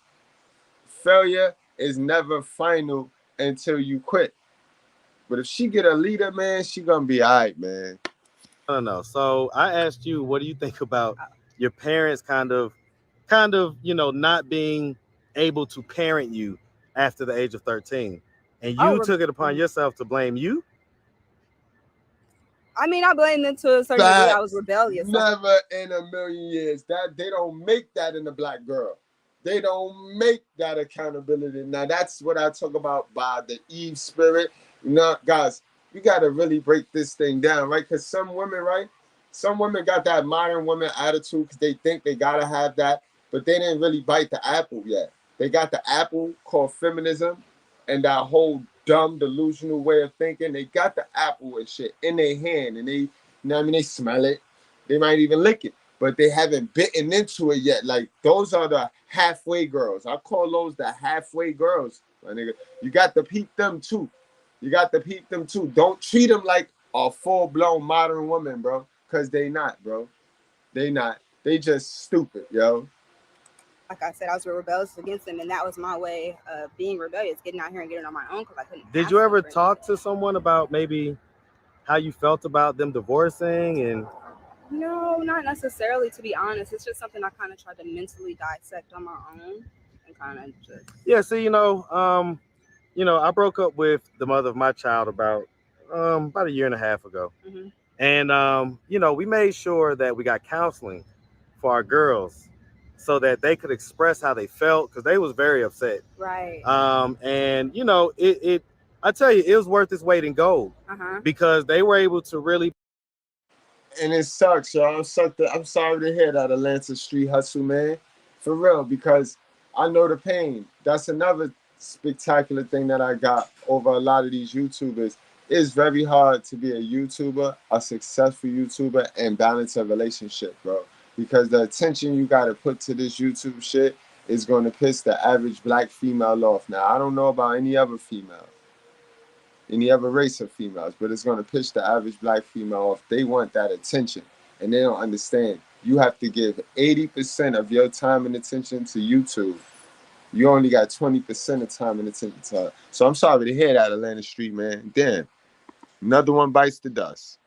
Speaker 5: failure is never final until you quit. But if she get a leader, man, she gonna be all right, man.
Speaker 3: No. So I asked you, what do you think about your parents kind of, not being able to parent you after the age of 13? And you took it upon yourself to blame you?
Speaker 2: I mean, I blame them to a certain degree. I was rebellious.
Speaker 5: Never in a million years. That they don't make that in a black girl. They don't make that accountability. Now that's what I talk about by the Eve spirit. You know, guys, you gotta really break this thing down, right? Because some women, right? Some women got that modern woman attitude because they think they gotta have that, but they didn't really bite the apple yet. They got the apple called feminism and that whole dumb delusional way of thinking. They got the apple and shit in their hand and they, you know what I mean, they smell it. They might even lick it, but they haven't bitten into it yet. Like those are the halfway girls. I call those the halfway girls, my nigga. You got to peep them too. You got to peep them too. Don't treat them like a full-blown modern woman, bro, because they not, bro. They not. They just stupid, yo.
Speaker 2: Like I said, I was rebellious against them, and that was my way of being rebellious, getting out here and getting on my own because I couldn't.
Speaker 3: Did you ever talk to someone about maybe how you felt about them divorcing? And
Speaker 2: no, not necessarily, to be honest. It's just something I kind of tried to mentally dissect on my own and kind of just.
Speaker 3: Yeah, so I broke up with the mother of my child about a year and a half ago.
Speaker 2: Mm-hmm.
Speaker 3: And we made sure that we got counseling for our girls so that they could express how they felt because they was very upset.
Speaker 2: Right.
Speaker 3: I tell you, it was worth its weight in gold because they were able to really.
Speaker 5: And it sucks, y'all. I'm sorry to hear that, Atlanta street hustle, man. For real, because I know the pain. That's another spectacular thing that I got over a lot of these YouTubers. It's very hard to be a YouTuber, a successful YouTuber, and balance a relationship, bro. Because the attention you got to put to this YouTube shit is going to piss the average black female off. Now, I don't know about any other female, any other race of females, but it's going to piss the average black female off. They want that attention, and they don't understand. You have to give 80% of your time and attention to YouTube. You only got 20% of time and attention to her. So I'm sorry to hear that, Atlanta Street, man. Damn. Another one bites the dust.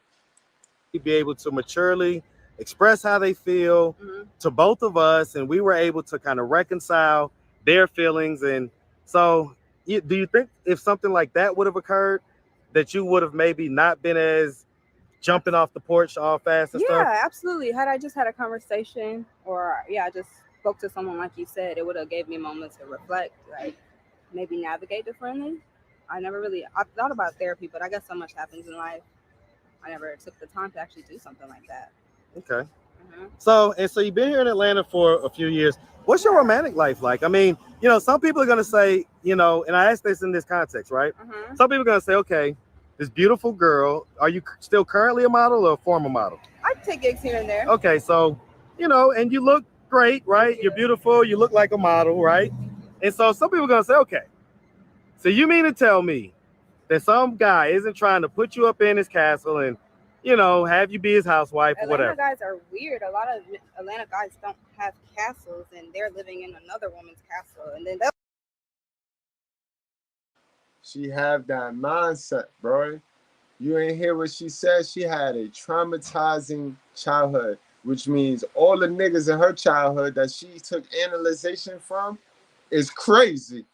Speaker 3: Be able to maturely express how they feel to both of us, and we were able to kind of reconcile their feelings. And so do you think if something like that would have occurred, that you would have maybe not been as jumping off the porch all fast and stuff?
Speaker 2: Yeah, absolutely. Had I just had a conversation or I just spoke to someone like you said, it would have gave me moments to reflect, like maybe navigate differently. I thought about therapy, but I guess so much happens in life. I never took the time to actually do something like that.
Speaker 3: Okay. So you've been here in Atlanta for a few years. What's your romantic life like? I mean, some people are going to say, and I ask this in this context, right? Some people are going to say, okay, this beautiful girl, are you still currently a model or a former model?
Speaker 2: I take gigs here and there.
Speaker 3: Okay, so, and you look great, right? You're beautiful. You look like a model, right? And so some people are going to say, okay, so you mean to tell me that some guy isn't trying to put you up in his castle and, have you be his housewife or whatever?
Speaker 2: Atlanta guys are weird. A lot of Atlanta guys don't have castles, and they're living in another woman's castle. And then
Speaker 5: she have that mindset, bro. You ain't hear what she said. She had a traumatizing childhood, which means all the niggas in her childhood that she took analyzation from is crazy.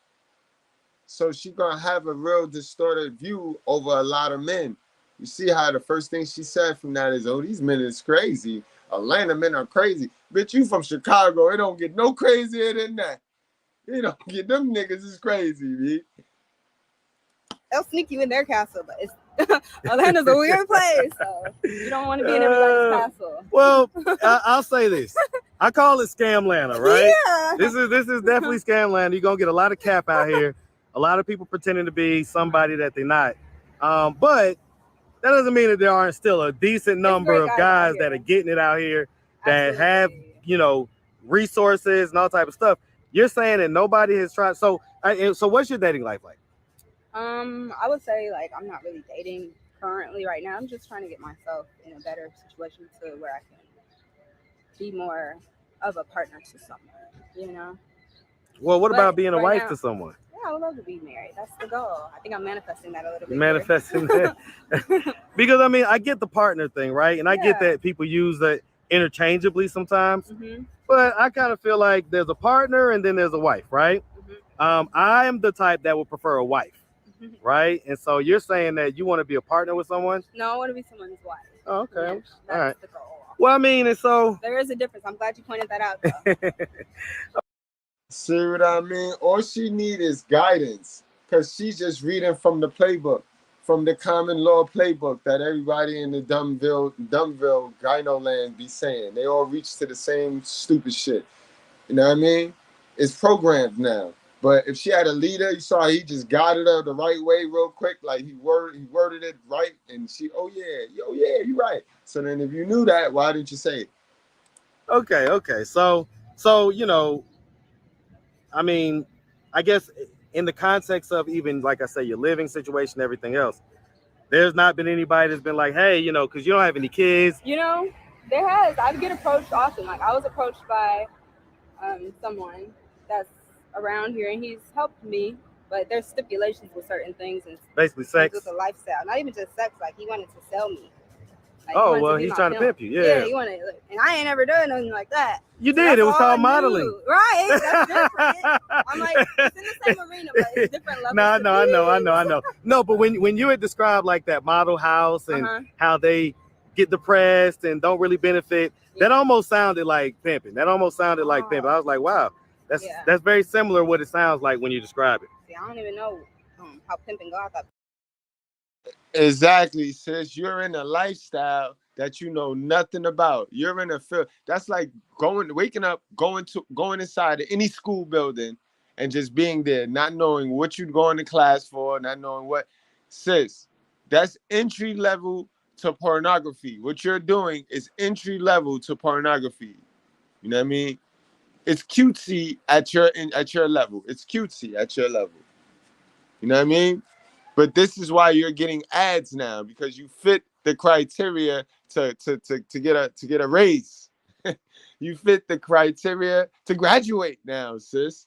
Speaker 5: So she gonna have a real distorted view over a lot of men. You see how the first thing she said from that is, oh, these men is crazy. Atlanta men are crazy. Bitch, you from Chicago. It don't get no crazier than that. You don't get them niggas is crazy, B.
Speaker 2: they'll sneak you in their castle, but it's Atlanta's a weird place, so you don't want to be in everybody's castle.
Speaker 3: Well, I'll say this. I call it Scamlanta, right?
Speaker 2: Yeah.
Speaker 3: This is definitely Scamlanta. You're gonna get a lot of cap out here, a lot of people pretending to be somebody that they're not. But that doesn't mean that there aren't still a decent number of guys that are getting it out here that have, you know, resources and all type of stuff. You're saying that nobody has tried. So what's your dating life like?
Speaker 2: I would say like I'm not really dating currently right now. I'm just trying to get myself in a better situation to where I can be more of a partner to someone, you know.
Speaker 3: Well, what about being a wife to someone?
Speaker 2: Yeah, I would love to be married. That's the goal. I think I'm manifesting that a little bit.
Speaker 3: Manifesting that. Because I mean, I get the partner thing, right? And I get that people use that interchangeably sometimes.
Speaker 2: Mm-hmm.
Speaker 3: But I kind of feel like there's a partner and then there's a wife, right?
Speaker 2: Mm-hmm.
Speaker 3: I am the type that would prefer a wife. Right? And so you're saying that you want to be a partner with someone?
Speaker 2: No, I want to be someone's wife.
Speaker 3: Oh, okay.
Speaker 2: Yeah,
Speaker 3: all right.
Speaker 2: The goal.
Speaker 3: Well, I mean, and so
Speaker 2: there is a difference. I'm glad you pointed that out, though.
Speaker 5: See what I mean? All she needs is guidance, because she's just reading from the playbook, from the common law playbook that everybody in the Dumbville, Gyno land be saying. They all reach to the same stupid shit. You know what I mean? It's programmed now. But if she had a leader, you saw he just guided her the right way real quick, like he worded it right, and she, oh yeah, you're right. So then if you knew that, why didn't you say it?
Speaker 3: Okay. So you know, I mean, I guess in the context of even, like I say, your living situation, everything else, there's not been anybody that's been like, hey, you know, because you don't have any kids.
Speaker 2: You know, there has. I get approached often. Like I was approached by someone that's around here, and he's helped me, but there's stipulations with certain things, and
Speaker 3: basically sex
Speaker 2: with the lifestyle, not even just sex. Like he wanted to sell me. Like,
Speaker 3: oh well, he's trying to pimp you. Yeah,
Speaker 2: he wanted, and I ain't never done nothing like that.
Speaker 3: You did. It was called modeling,
Speaker 2: right? That's different. I'm like, it's in the same arena, but it's different levels.
Speaker 3: No, I know. No, but when you had described like that model house and how they get depressed and don't really benefit, that almost sounded like pimping. I was like, wow. That's very similar what it sounds like when you describe it.
Speaker 2: See, I don't even know how pimping goes.
Speaker 5: Exactly, sis. You're in a lifestyle that you know nothing about. You're in a field. That's like waking up, going inside of any school building and just being there, not knowing what you're going to class for, not knowing what. Sis, that's entry level to pornography. What you're doing is entry level to pornography. You know what I mean? It's cutesy at your level. It's cutesy at your level. You know what I mean? But this is why you're getting ads now, because you fit the criteria to get a raise. You fit the criteria to graduate now, sis.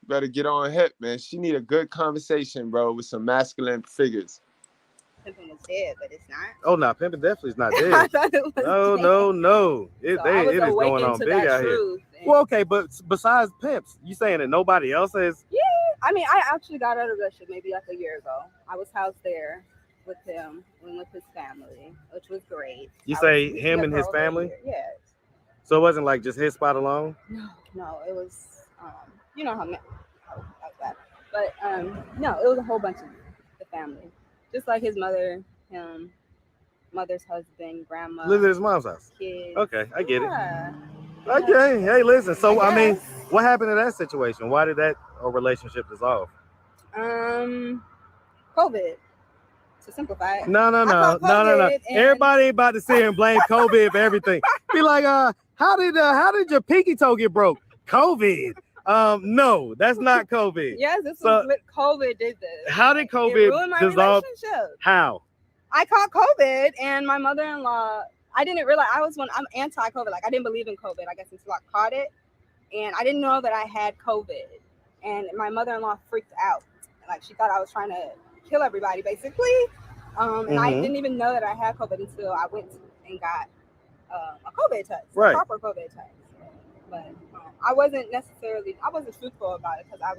Speaker 5: Better get on hip, man. She need a good conversation, bro, with some masculine figures.
Speaker 2: Pimping is dead, but it's not.
Speaker 3: Oh no, pimping definitely is not dead. I thought it was no. It is going on big out here. Well, okay, but besides pimps, you saying that nobody else has?
Speaker 2: Yeah, I mean, I actually got out of a relationship maybe like a year ago. I was housed there with him and with his family, which was great.
Speaker 3: You say him and his family?
Speaker 2: Yes.
Speaker 3: So it wasn't like just his spot alone?
Speaker 2: No, it was, you know how like that. But no, it was a whole bunch of the family. Just like his mother, him, mother's husband, grandma.
Speaker 3: Lives at his mom's house.
Speaker 2: Kids.
Speaker 3: Okay, I get it. Okay, hey, listen. So I mean, what happened in that situation? Why did that relationship dissolve?
Speaker 2: COVID. To simplify it.
Speaker 3: No. Everybody ain't about to sit here and blame COVID for everything. Be like, how did your pinky toe get broke? COVID. No, that's not COVID.
Speaker 2: Yes, this was what COVID did this.
Speaker 3: How did COVID
Speaker 2: ruin my
Speaker 3: dissolve?
Speaker 2: Relationship.
Speaker 3: How?
Speaker 2: I caught COVID, and my mother-in-law, I didn't realize I'm anti-COVID. Like I didn't believe in COVID, I guess, until I caught it. And I didn't know that I had COVID. And my mother-in-law freaked out. Like she thought I was trying to kill everybody, basically. And I didn't even know that I had COVID until I went and got a COVID test, a proper COVID test. But I wasn't truthful about it because I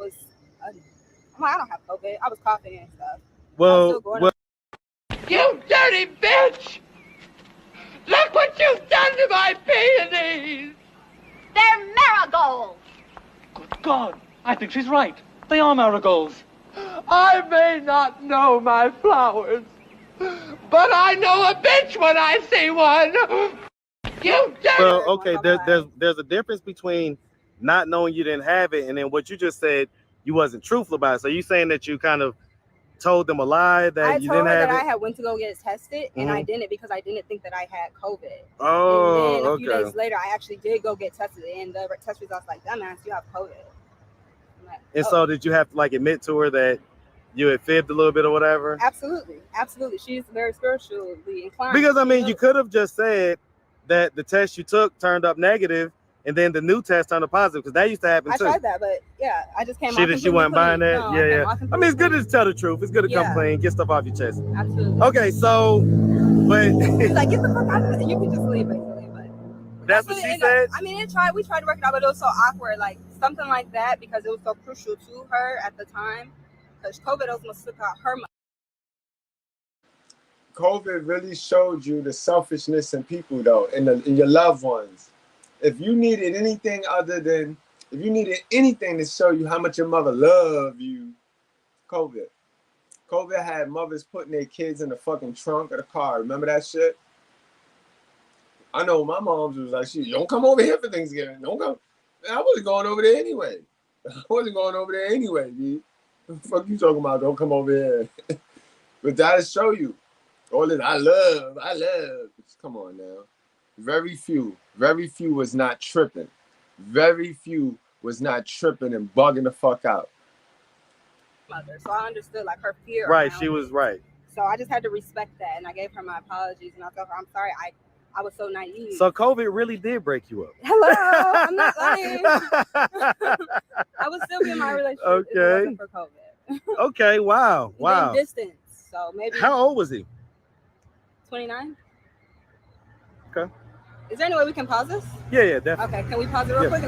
Speaker 2: don't have COVID. I was coughing and stuff.
Speaker 3: Well,
Speaker 9: you dirty bitch! Look what you've done to my peonies!
Speaker 6: They're marigolds!
Speaker 10: Good God, I think she's right. They are marigolds.
Speaker 9: I may not know my flowers, but I know a bitch when I see one. You dirty.
Speaker 3: Well, okay, there's a difference between not knowing you didn't have it and then what you just said you wasn't truthful about it. So you saying that you kind of told them a lie that you didn't have it?
Speaker 2: I told her that I had went to go get it tested, and I didn't because I didn't think that I had COVID.
Speaker 3: Oh,
Speaker 2: and then a few days later, I actually did go get tested, and the test results like, dumbass, you have COVID. Like,
Speaker 3: and so did you have to like admit to her that you had fibbed a little bit or whatever?
Speaker 2: Absolutely. She's very spiritually inclined.
Speaker 3: Because I mean, you could have just said that the test you took turned up negative, and then the new test turned up positive, because that used to happen too.
Speaker 2: I tried that, but yeah, I just came
Speaker 3: off. She wasn't buying that.
Speaker 2: No,
Speaker 3: yeah. I mean, it's good to tell the truth. It's good to come clean, get stuff off your chest.
Speaker 2: Absolutely.
Speaker 3: Okay, so, but
Speaker 2: she's like, get the fuck out of it. You can just leave, basically. But
Speaker 3: that's what she said.
Speaker 2: I mean, we tried to work it out, but it was so awkward, like something like that, because it was so crucial to her at the time, because COVID almost took out her money.
Speaker 5: COVID really showed you the selfishness in people, though, in your loved ones. If you needed anything to show you how much your mother loved you, COVID had mothers putting their kids in the fucking trunk of the car. Remember that shit? I know my mom's was like, "She don't come over here for Thanksgiving. Don't come." I wasn't going over there anyway. B. What the fuck you talking about? Don't come over here. But that'll show you. All that I love. Come on now. Very few was not tripping. Very few was not tripping and bugging the fuck out.
Speaker 2: Mother, so I understood like her fear.
Speaker 3: Right, she was right.
Speaker 2: So I just had to respect that, and I gave her my apologies, and I told her I'm sorry. I was so naive.
Speaker 3: So COVID really did break you up.
Speaker 2: Hello, I'm not lying. I would still be in my relationship if it wasn't for COVID.
Speaker 3: Okay, wow.
Speaker 2: Distance, so maybe.
Speaker 3: How old was he?
Speaker 2: 29.
Speaker 3: Okay.
Speaker 2: Is there any way we can pause this?
Speaker 3: Yeah, definitely.
Speaker 2: Okay, can we pause it real quick?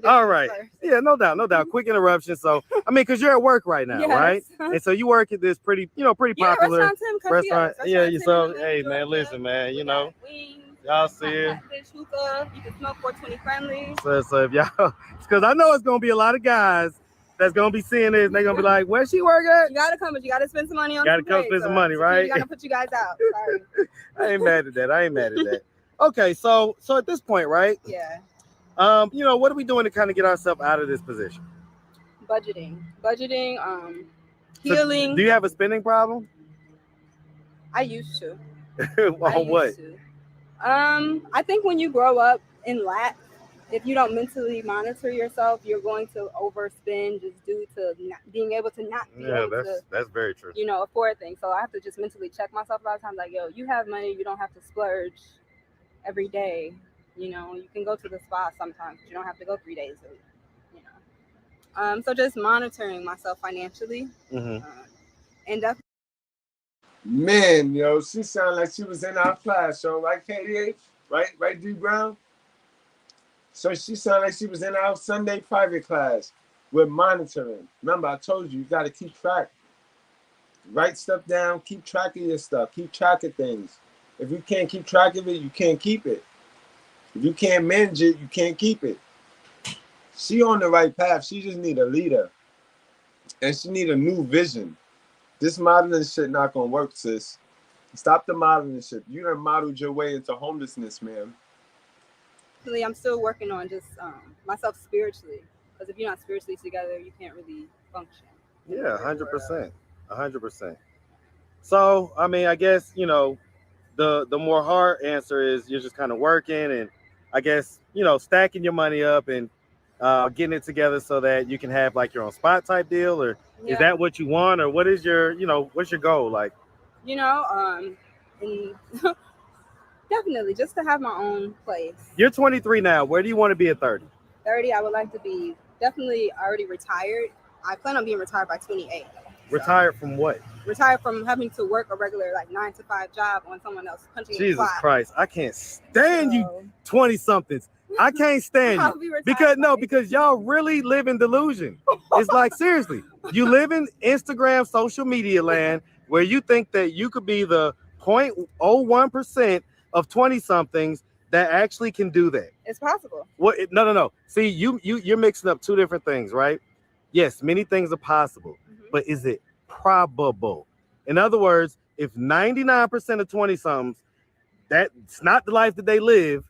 Speaker 3: All right. Yeah, no doubt. Quick interruption. So, I mean, because you're at work right now, right? And so you work at this pretty popular restaurant. Yeah, so, hey, man, listen, man, y'all see it.
Speaker 2: You can smoke 420 friendly.
Speaker 3: So if y'all, because I know it's going to be a lot of guys that's going to be seeing this, and they're going to be like, where's she work at?
Speaker 2: You got to come, but you got to spend some money on
Speaker 3: Got to come spend some money, right?
Speaker 2: You got to put you guys out. Sorry.
Speaker 3: I ain't mad at that. Okay, so at this point, right?
Speaker 2: Yeah.
Speaker 3: What are we doing to kind of get ourselves out of this position?
Speaker 2: Budgeting, healing.
Speaker 3: So do you have a spending problem?
Speaker 2: I used to.
Speaker 3: On what?
Speaker 2: I think when you grow up in lack, if you don't mentally monitor yourself, you're going to overspend just due to not being able to not be able to.
Speaker 3: That's very true.
Speaker 2: Afford things. So I have to just mentally check myself a lot of times. Like, yo, you have money, you don't have to splurge every day. You can go to the spa sometimes, but you don't have to go 3 days a week. So just monitoring myself financially, and definitely.
Speaker 5: Man, she sounded like she was in our class, right, KDH? Right, D Brown? So she sounded like she was in our Sunday private class with monitoring. Remember, I told you got to keep track. Write stuff down, keep track of your stuff, keep track of things. If you can't keep track of it, you can't keep it. If you can't manage it, you can't keep it. She on the right path. She just need a leader. And she need a new vision. This modeling shit not gonna work, sis. Stop the modeling shit. You done modeled your way into homelessness, man.
Speaker 2: I'm still working on just myself spiritually. Because if you're not spiritually together, you can't really function.
Speaker 3: Yeah, 100%. So, I mean, I guess, the more hard answer is you're just kind of working and I guess, stacking your money up and getting it together so that you can have like your own spot type deal, or is that what you want, or what is your, what's your goal? Like,
Speaker 2: and definitely just to have my own place.
Speaker 3: You're 23 now. Where do you want to be at 30?
Speaker 2: 30, I would like to be definitely already retired. I plan on being retired by 28.
Speaker 3: Retired from what?
Speaker 2: Retired from having to work a regular 9-to-5 job on someone else punching.
Speaker 3: Jesus Christ, I can't stand you 20-somethings. I can't stand you because y'all really live in delusion. It's like, seriously, you live in Instagram social media land where you think that you could be the 0.01% of 20-somethings that actually can do that.
Speaker 2: It's possible.
Speaker 3: What? No. See, you're mixing up two different things, right? Yes, many things are possible, but is it probable. In other words, if 99% of 20-somethings, that's not the life that they live,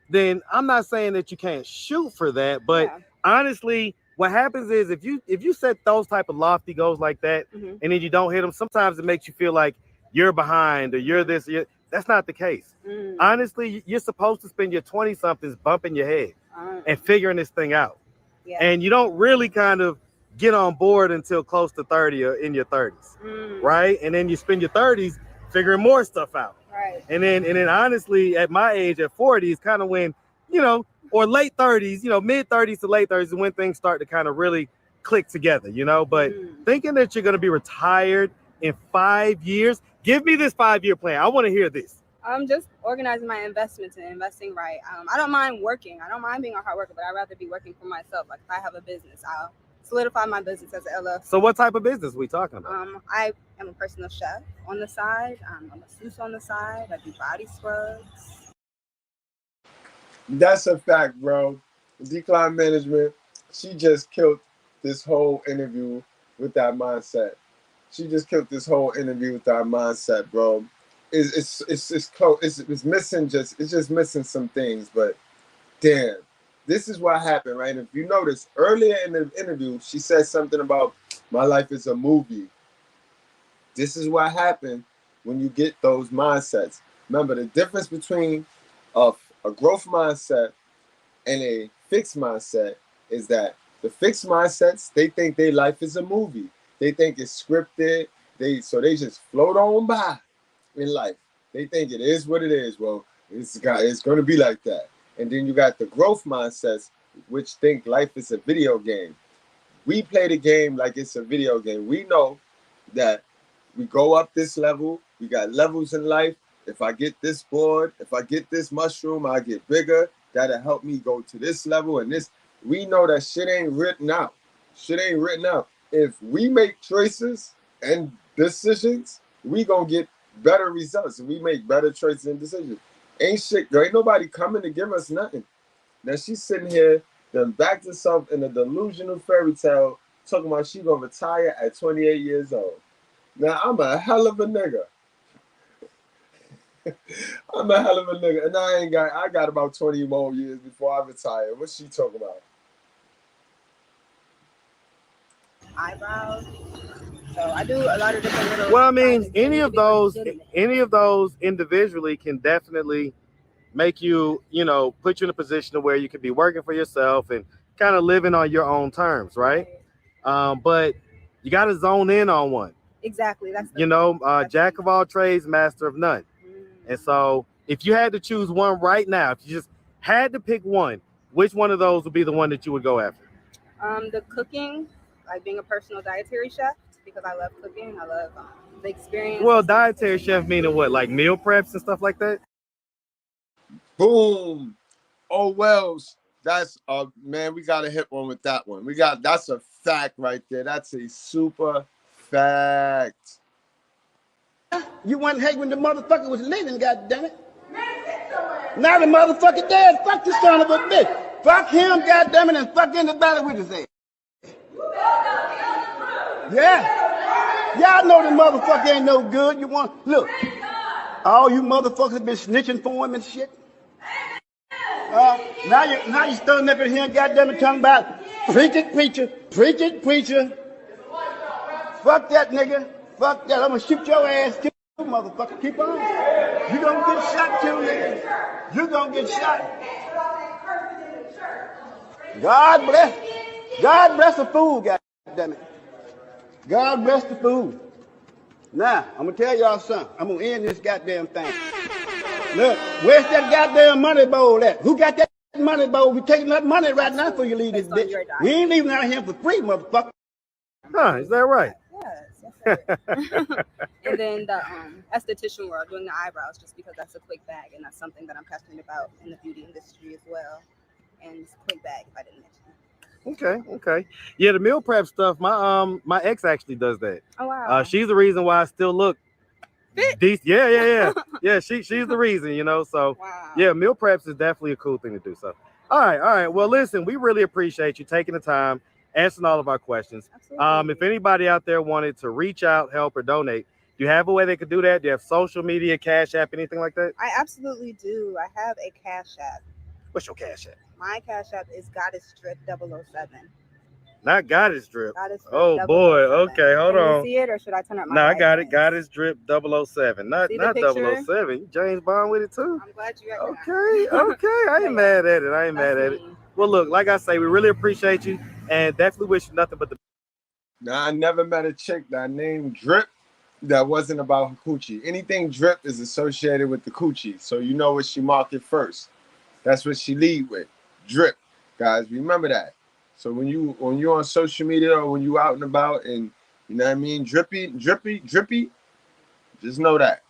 Speaker 3: then I'm not saying that you can't shoot for that. But honestly, what happens is if you set those type of lofty goals like that, and then you don't hit them, sometimes it makes you feel like you're behind or you're this. That's not the case. Honestly, you're supposed to spend your 20-somethings bumping your head and figuring this thing out. And you don't really kind of get on board until close to 30 or in your 30s, right? And then you spend your 30s figuring more stuff out.
Speaker 2: Right.
Speaker 3: And then honestly, at my age, at 40, is kind of when, or late 30s, mid 30s to late 30s is when things start to kind of really click together, But thinking that you're going to be retired in 5 years, give me this 5-year plan. I want to hear this.
Speaker 2: I'm just organizing my investments and investing right. I don't mind working. I don't mind being a hard worker, but I'd rather be working for myself. Like if I have a business, I'll solidify my business as an LLC.
Speaker 3: So what type of business are we talking about?
Speaker 2: I am a personal chef on the side. I'm a masseuse on the side. I do body scrubs.
Speaker 5: That's a fact, bro. Decline Management, she just killed this whole interview with that mindset. Bro. It's close. It's missing it's just missing some things, but damn, this is what happened, right? If you notice earlier in the interview, she said something about my life is a movie. This is what happened when you get those mindsets. Remember, the difference between a growth mindset and a fixed mindset is that the fixed mindsets, they think their life is a movie. They think it's scripted. So they just float on by in life. They think it is what it is. Well, it's going to be like that. And then you got the growth mindsets, which think life is a video game. We play the game like it's a video game. We know that we go up this level. We got levels in life. If I get this board, if I get this mushroom, I get bigger. That'll help me go to this level and this. We know that shit ain't written out. If we make choices and decisions, we gonna get better results. If we make better choices and decisions. Ain't nobody coming to give us nothing. Now she's sitting here, then backed herself in a delusional fairy tale, talking about she gonna retire at 28 years old. Now I'm a hell of a nigga. And I got about 20 more years before I retire. What's she talking about?
Speaker 2: Eyebrows. So I do a lot of different little.
Speaker 3: Well, I mean, any of those individually can definitely make you, put you in a position to where you can be working for yourself and kind of living on your own terms, right? But you got to zone in on one.
Speaker 2: Exactly. That's
Speaker 3: jack of all trades, master of none. And so if you had to choose one right now, if you just had to pick one, which one of those would be the one that you would go after?
Speaker 2: The cooking, like being a personal dietary chef, because I love cooking. I love the experience.
Speaker 3: Well, dietary chef meaning what? Like meal preps and stuff like that?
Speaker 5: Boom. Oh, Wells. That's man, we got to hit one with that one. That's a fact right there. That's a super fact.
Speaker 10: You wasn't hate when the motherfucker was living, goddammit. Now the motherfucker dead. Fuck this son of a bitch. Fuck him, goddammit, and fuck anybody with his ass. Yeah. Y'all know the motherfucker ain't no good. Look. All you motherfuckers been snitching for him and shit. Now you standing up in here, goddammit, talking about preach it, preacher. Fuck that nigga. Fuck that. I'm gonna shoot your ass too, motherfucker. Keep on. You gonna get shot too, nigga. You gonna get shot. God bless the fool, goddammit. God bless the fool. Now, I'm gonna tell y'all something. I'm gonna end this goddamn thing. Look, where's that goddamn money bowl at? Who got that money bowl? We taking that money right now for you leave this bitch. We ain't leaving out here for free, motherfucker.
Speaker 3: Huh, is that right?
Speaker 2: Yes. And then the esthetician world, doing the eyebrows, just because that's a quick bag, and that's something that I'm passionate about in the beauty industry as well. And it's a quick bag, if I didn't mention it.
Speaker 3: Okay. Yeah, the meal prep stuff. My ex actually does that.
Speaker 2: Oh wow.
Speaker 3: She's the reason why I still look decent. Yeah. Yeah, she's the reason, So
Speaker 2: wow.
Speaker 3: Yeah, meal preps is definitely a cool thing to do. So all right. Well, listen, we really appreciate you taking the time answering all of our questions.
Speaker 2: Absolutely.
Speaker 3: If anybody out there wanted to reach out, help, or donate, do you have a way they could do that? Do you have social media, Cash App, anything like that?
Speaker 2: I absolutely do. I have a Cash App.
Speaker 3: What's your Cash App?
Speaker 2: My Cash App is Goddess Drip 007.
Speaker 3: Not Goddess Drip.
Speaker 2: Goddess Drip
Speaker 3: Oh boy.
Speaker 2: 007.
Speaker 3: Okay, hold
Speaker 2: Can
Speaker 3: on.
Speaker 2: you see it, or should I turn up my
Speaker 3: No, I got it.
Speaker 2: brightness?
Speaker 3: Goddess Drip 007. Not
Speaker 2: See the picture?
Speaker 3: 007. You James Bond with it too?
Speaker 2: I'm glad you recognized
Speaker 3: Okay. I ain't mad at it. I ain't mad at it. Well, look, like I say, we really appreciate you and definitely wish you nothing but the.
Speaker 5: Now, I never met a chick that named Drip that wasn't about her coochie. Anything Drip is associated with the coochie, so you know what she market first. That's what she lead with. Drip, guys. Remember that. So when you're on social media or when you out and about and you know what I mean, drippy, just know that.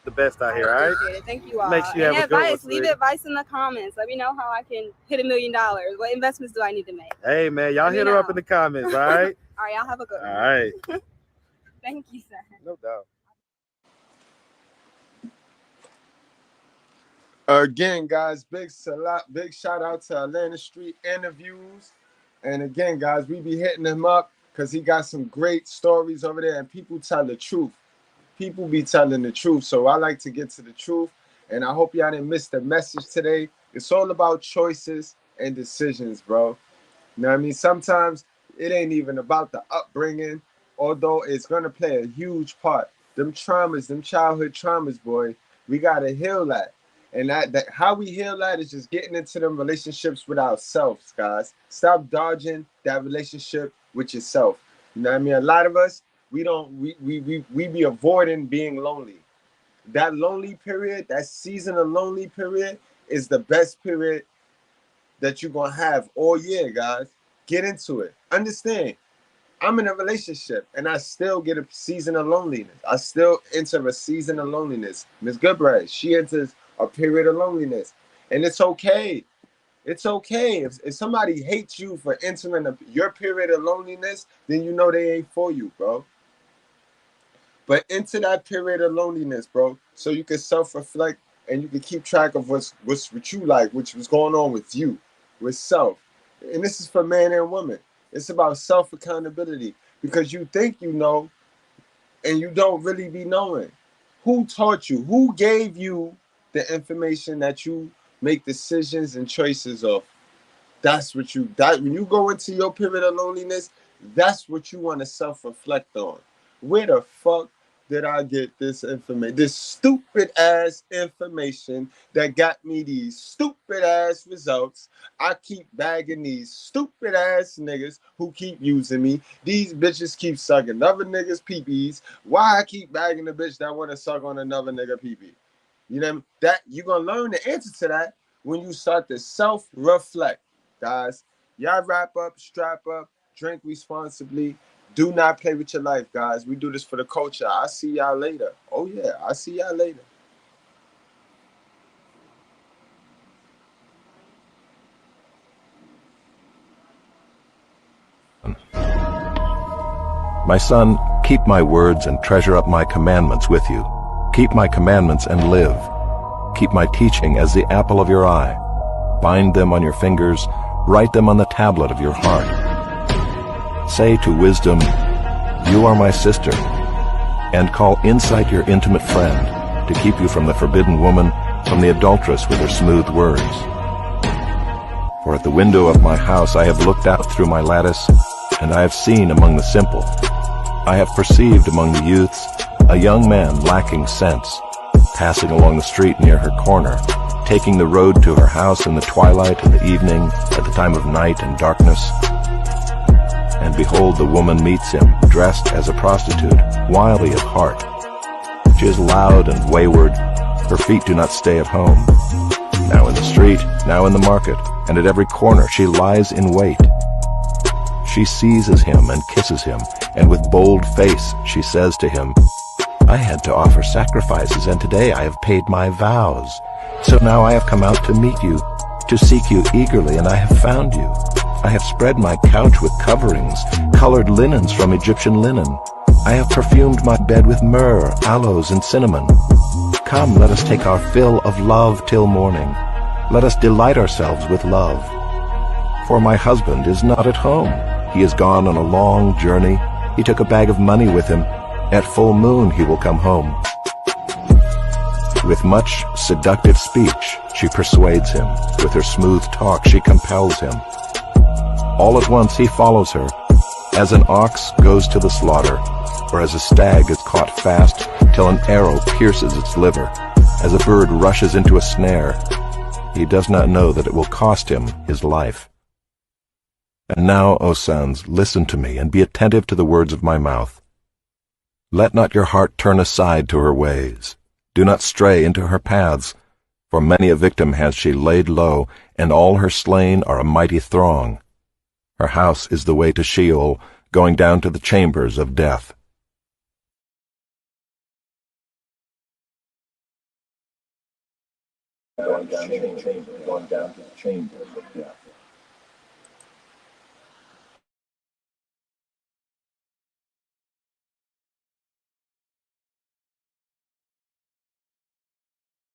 Speaker 3: The best out here, all right?
Speaker 2: Appreciate it. Thank you all.
Speaker 3: Make sure you
Speaker 2: And
Speaker 3: have a good
Speaker 2: advice,
Speaker 3: one,
Speaker 2: leave
Speaker 3: sweetie.
Speaker 2: advice in the comments. Let me know how I can hit $1 million. What investments do I need to make?
Speaker 3: Hey man, y'all
Speaker 2: Let me
Speaker 3: hit her up
Speaker 2: know.
Speaker 3: in the comments, all right?
Speaker 2: All right, y'all have a good one.
Speaker 3: All right.
Speaker 2: Thank you, sir.
Speaker 3: No doubt.
Speaker 5: Again, guys, big shout out to Atlanta Street Interviews. And again, guys, we be hitting him up because he got some great stories over there and people tell the truth. People be telling the truth. So I like to get to the truth. And I hope y'all didn't miss the message today. It's all about choices and decisions, bro. You know what I mean? Sometimes it ain't even about the upbringing, although it's going to play a huge part. Them traumas, them childhood traumas, boy, we got to heal that. And that how we heal that is just getting into them relationships with ourselves, guys. Stop dodging that relationship with yourself. You know what I mean? A lot of us, we be avoiding being lonely. That lonely period, that season of lonely period is the best period that you're going to have all year, guys. Get into it. Understand, I'm in a relationship and I still get a season of loneliness. I still enter a season of loneliness. Mr.Goodbread, she enters a period of loneliness. And it's okay. It's okay. If somebody hates you for entering your period of loneliness, then you know they ain't for you, bro. But enter that period of loneliness, bro, so you can self-reflect and you can keep track of what you like, what's going on with you, with self. And this is for man and woman. It's about self-accountability because you think you know and you don't really be knowing. Who taught you? Who gave you the information that you make decisions and choices of? That's what when you go into your period of loneliness, that's what you want to self-reflect on. Where the fuck did I get this information? This stupid ass information that got me these stupid ass results. I keep bagging these stupid ass niggas who keep using me. These bitches keep sucking other niggas' pee-pees. Why I keep bagging the bitch that want to suck on another nigga pee-pee? You know that you're gonna learn the answer to that when you start to self-reflect, guys. Y'all wrap up, strap up, drink responsibly. Do not play with your life, guys. We do this for the culture. I'll see y'all later. Oh yeah, I'll see y'all later.
Speaker 11: My son, keep my words and treasure up my commandments with you. Keep my commandments and live. Keep my teaching as the apple of your eye. Bind them on your fingers, write them on the tablet of your heart. Say to wisdom, you are my sister, and call insight your intimate friend, to keep you from the forbidden woman, from the adulteress with her smooth words. For at the window of my house I have looked out through my lattice, and I have seen among the simple, I have perceived among the youths, a young man lacking sense, passing along the street near her corner, taking the road to her house in the twilight and the evening, at the time of night and darkness. And behold, the woman meets him, dressed as a prostitute, wily of heart. She is loud and wayward, her feet do not stay at home. Now in the street, now in the market, and at every corner she lies in wait. She seizes him and kisses him, and with bold face she says to him, I had to offer sacrifices, and today I have paid my vows. So now I have come out to meet you, to seek you eagerly, and I have found you. I have spread my couch with coverings, colored linens from Egyptian linen. I have perfumed my bed with myrrh, aloes, and cinnamon. Come, let us take our fill of love till morning. Let us delight ourselves with love. for my husband is not at home. He is gone on a long journey. He took a bag of money with him. At full moon he will come home. With much seductive speech, she persuades him. With her smooth talk, she compels him. All at once he follows her, as an ox goes to the slaughter, or as a stag is caught fast till an arrow pierces its liver, as a bird rushes into a snare. He does not know that it will cost him his life. And now, O sons, listen to me, and be attentive to the words of my mouth. Let not your heart turn aside to her ways. Do not stray into her paths, for many a victim has she laid low, and all her slain are a mighty throng. Her house is the way to Sheol, going down to the chambers of death. Going down to the chambers of death.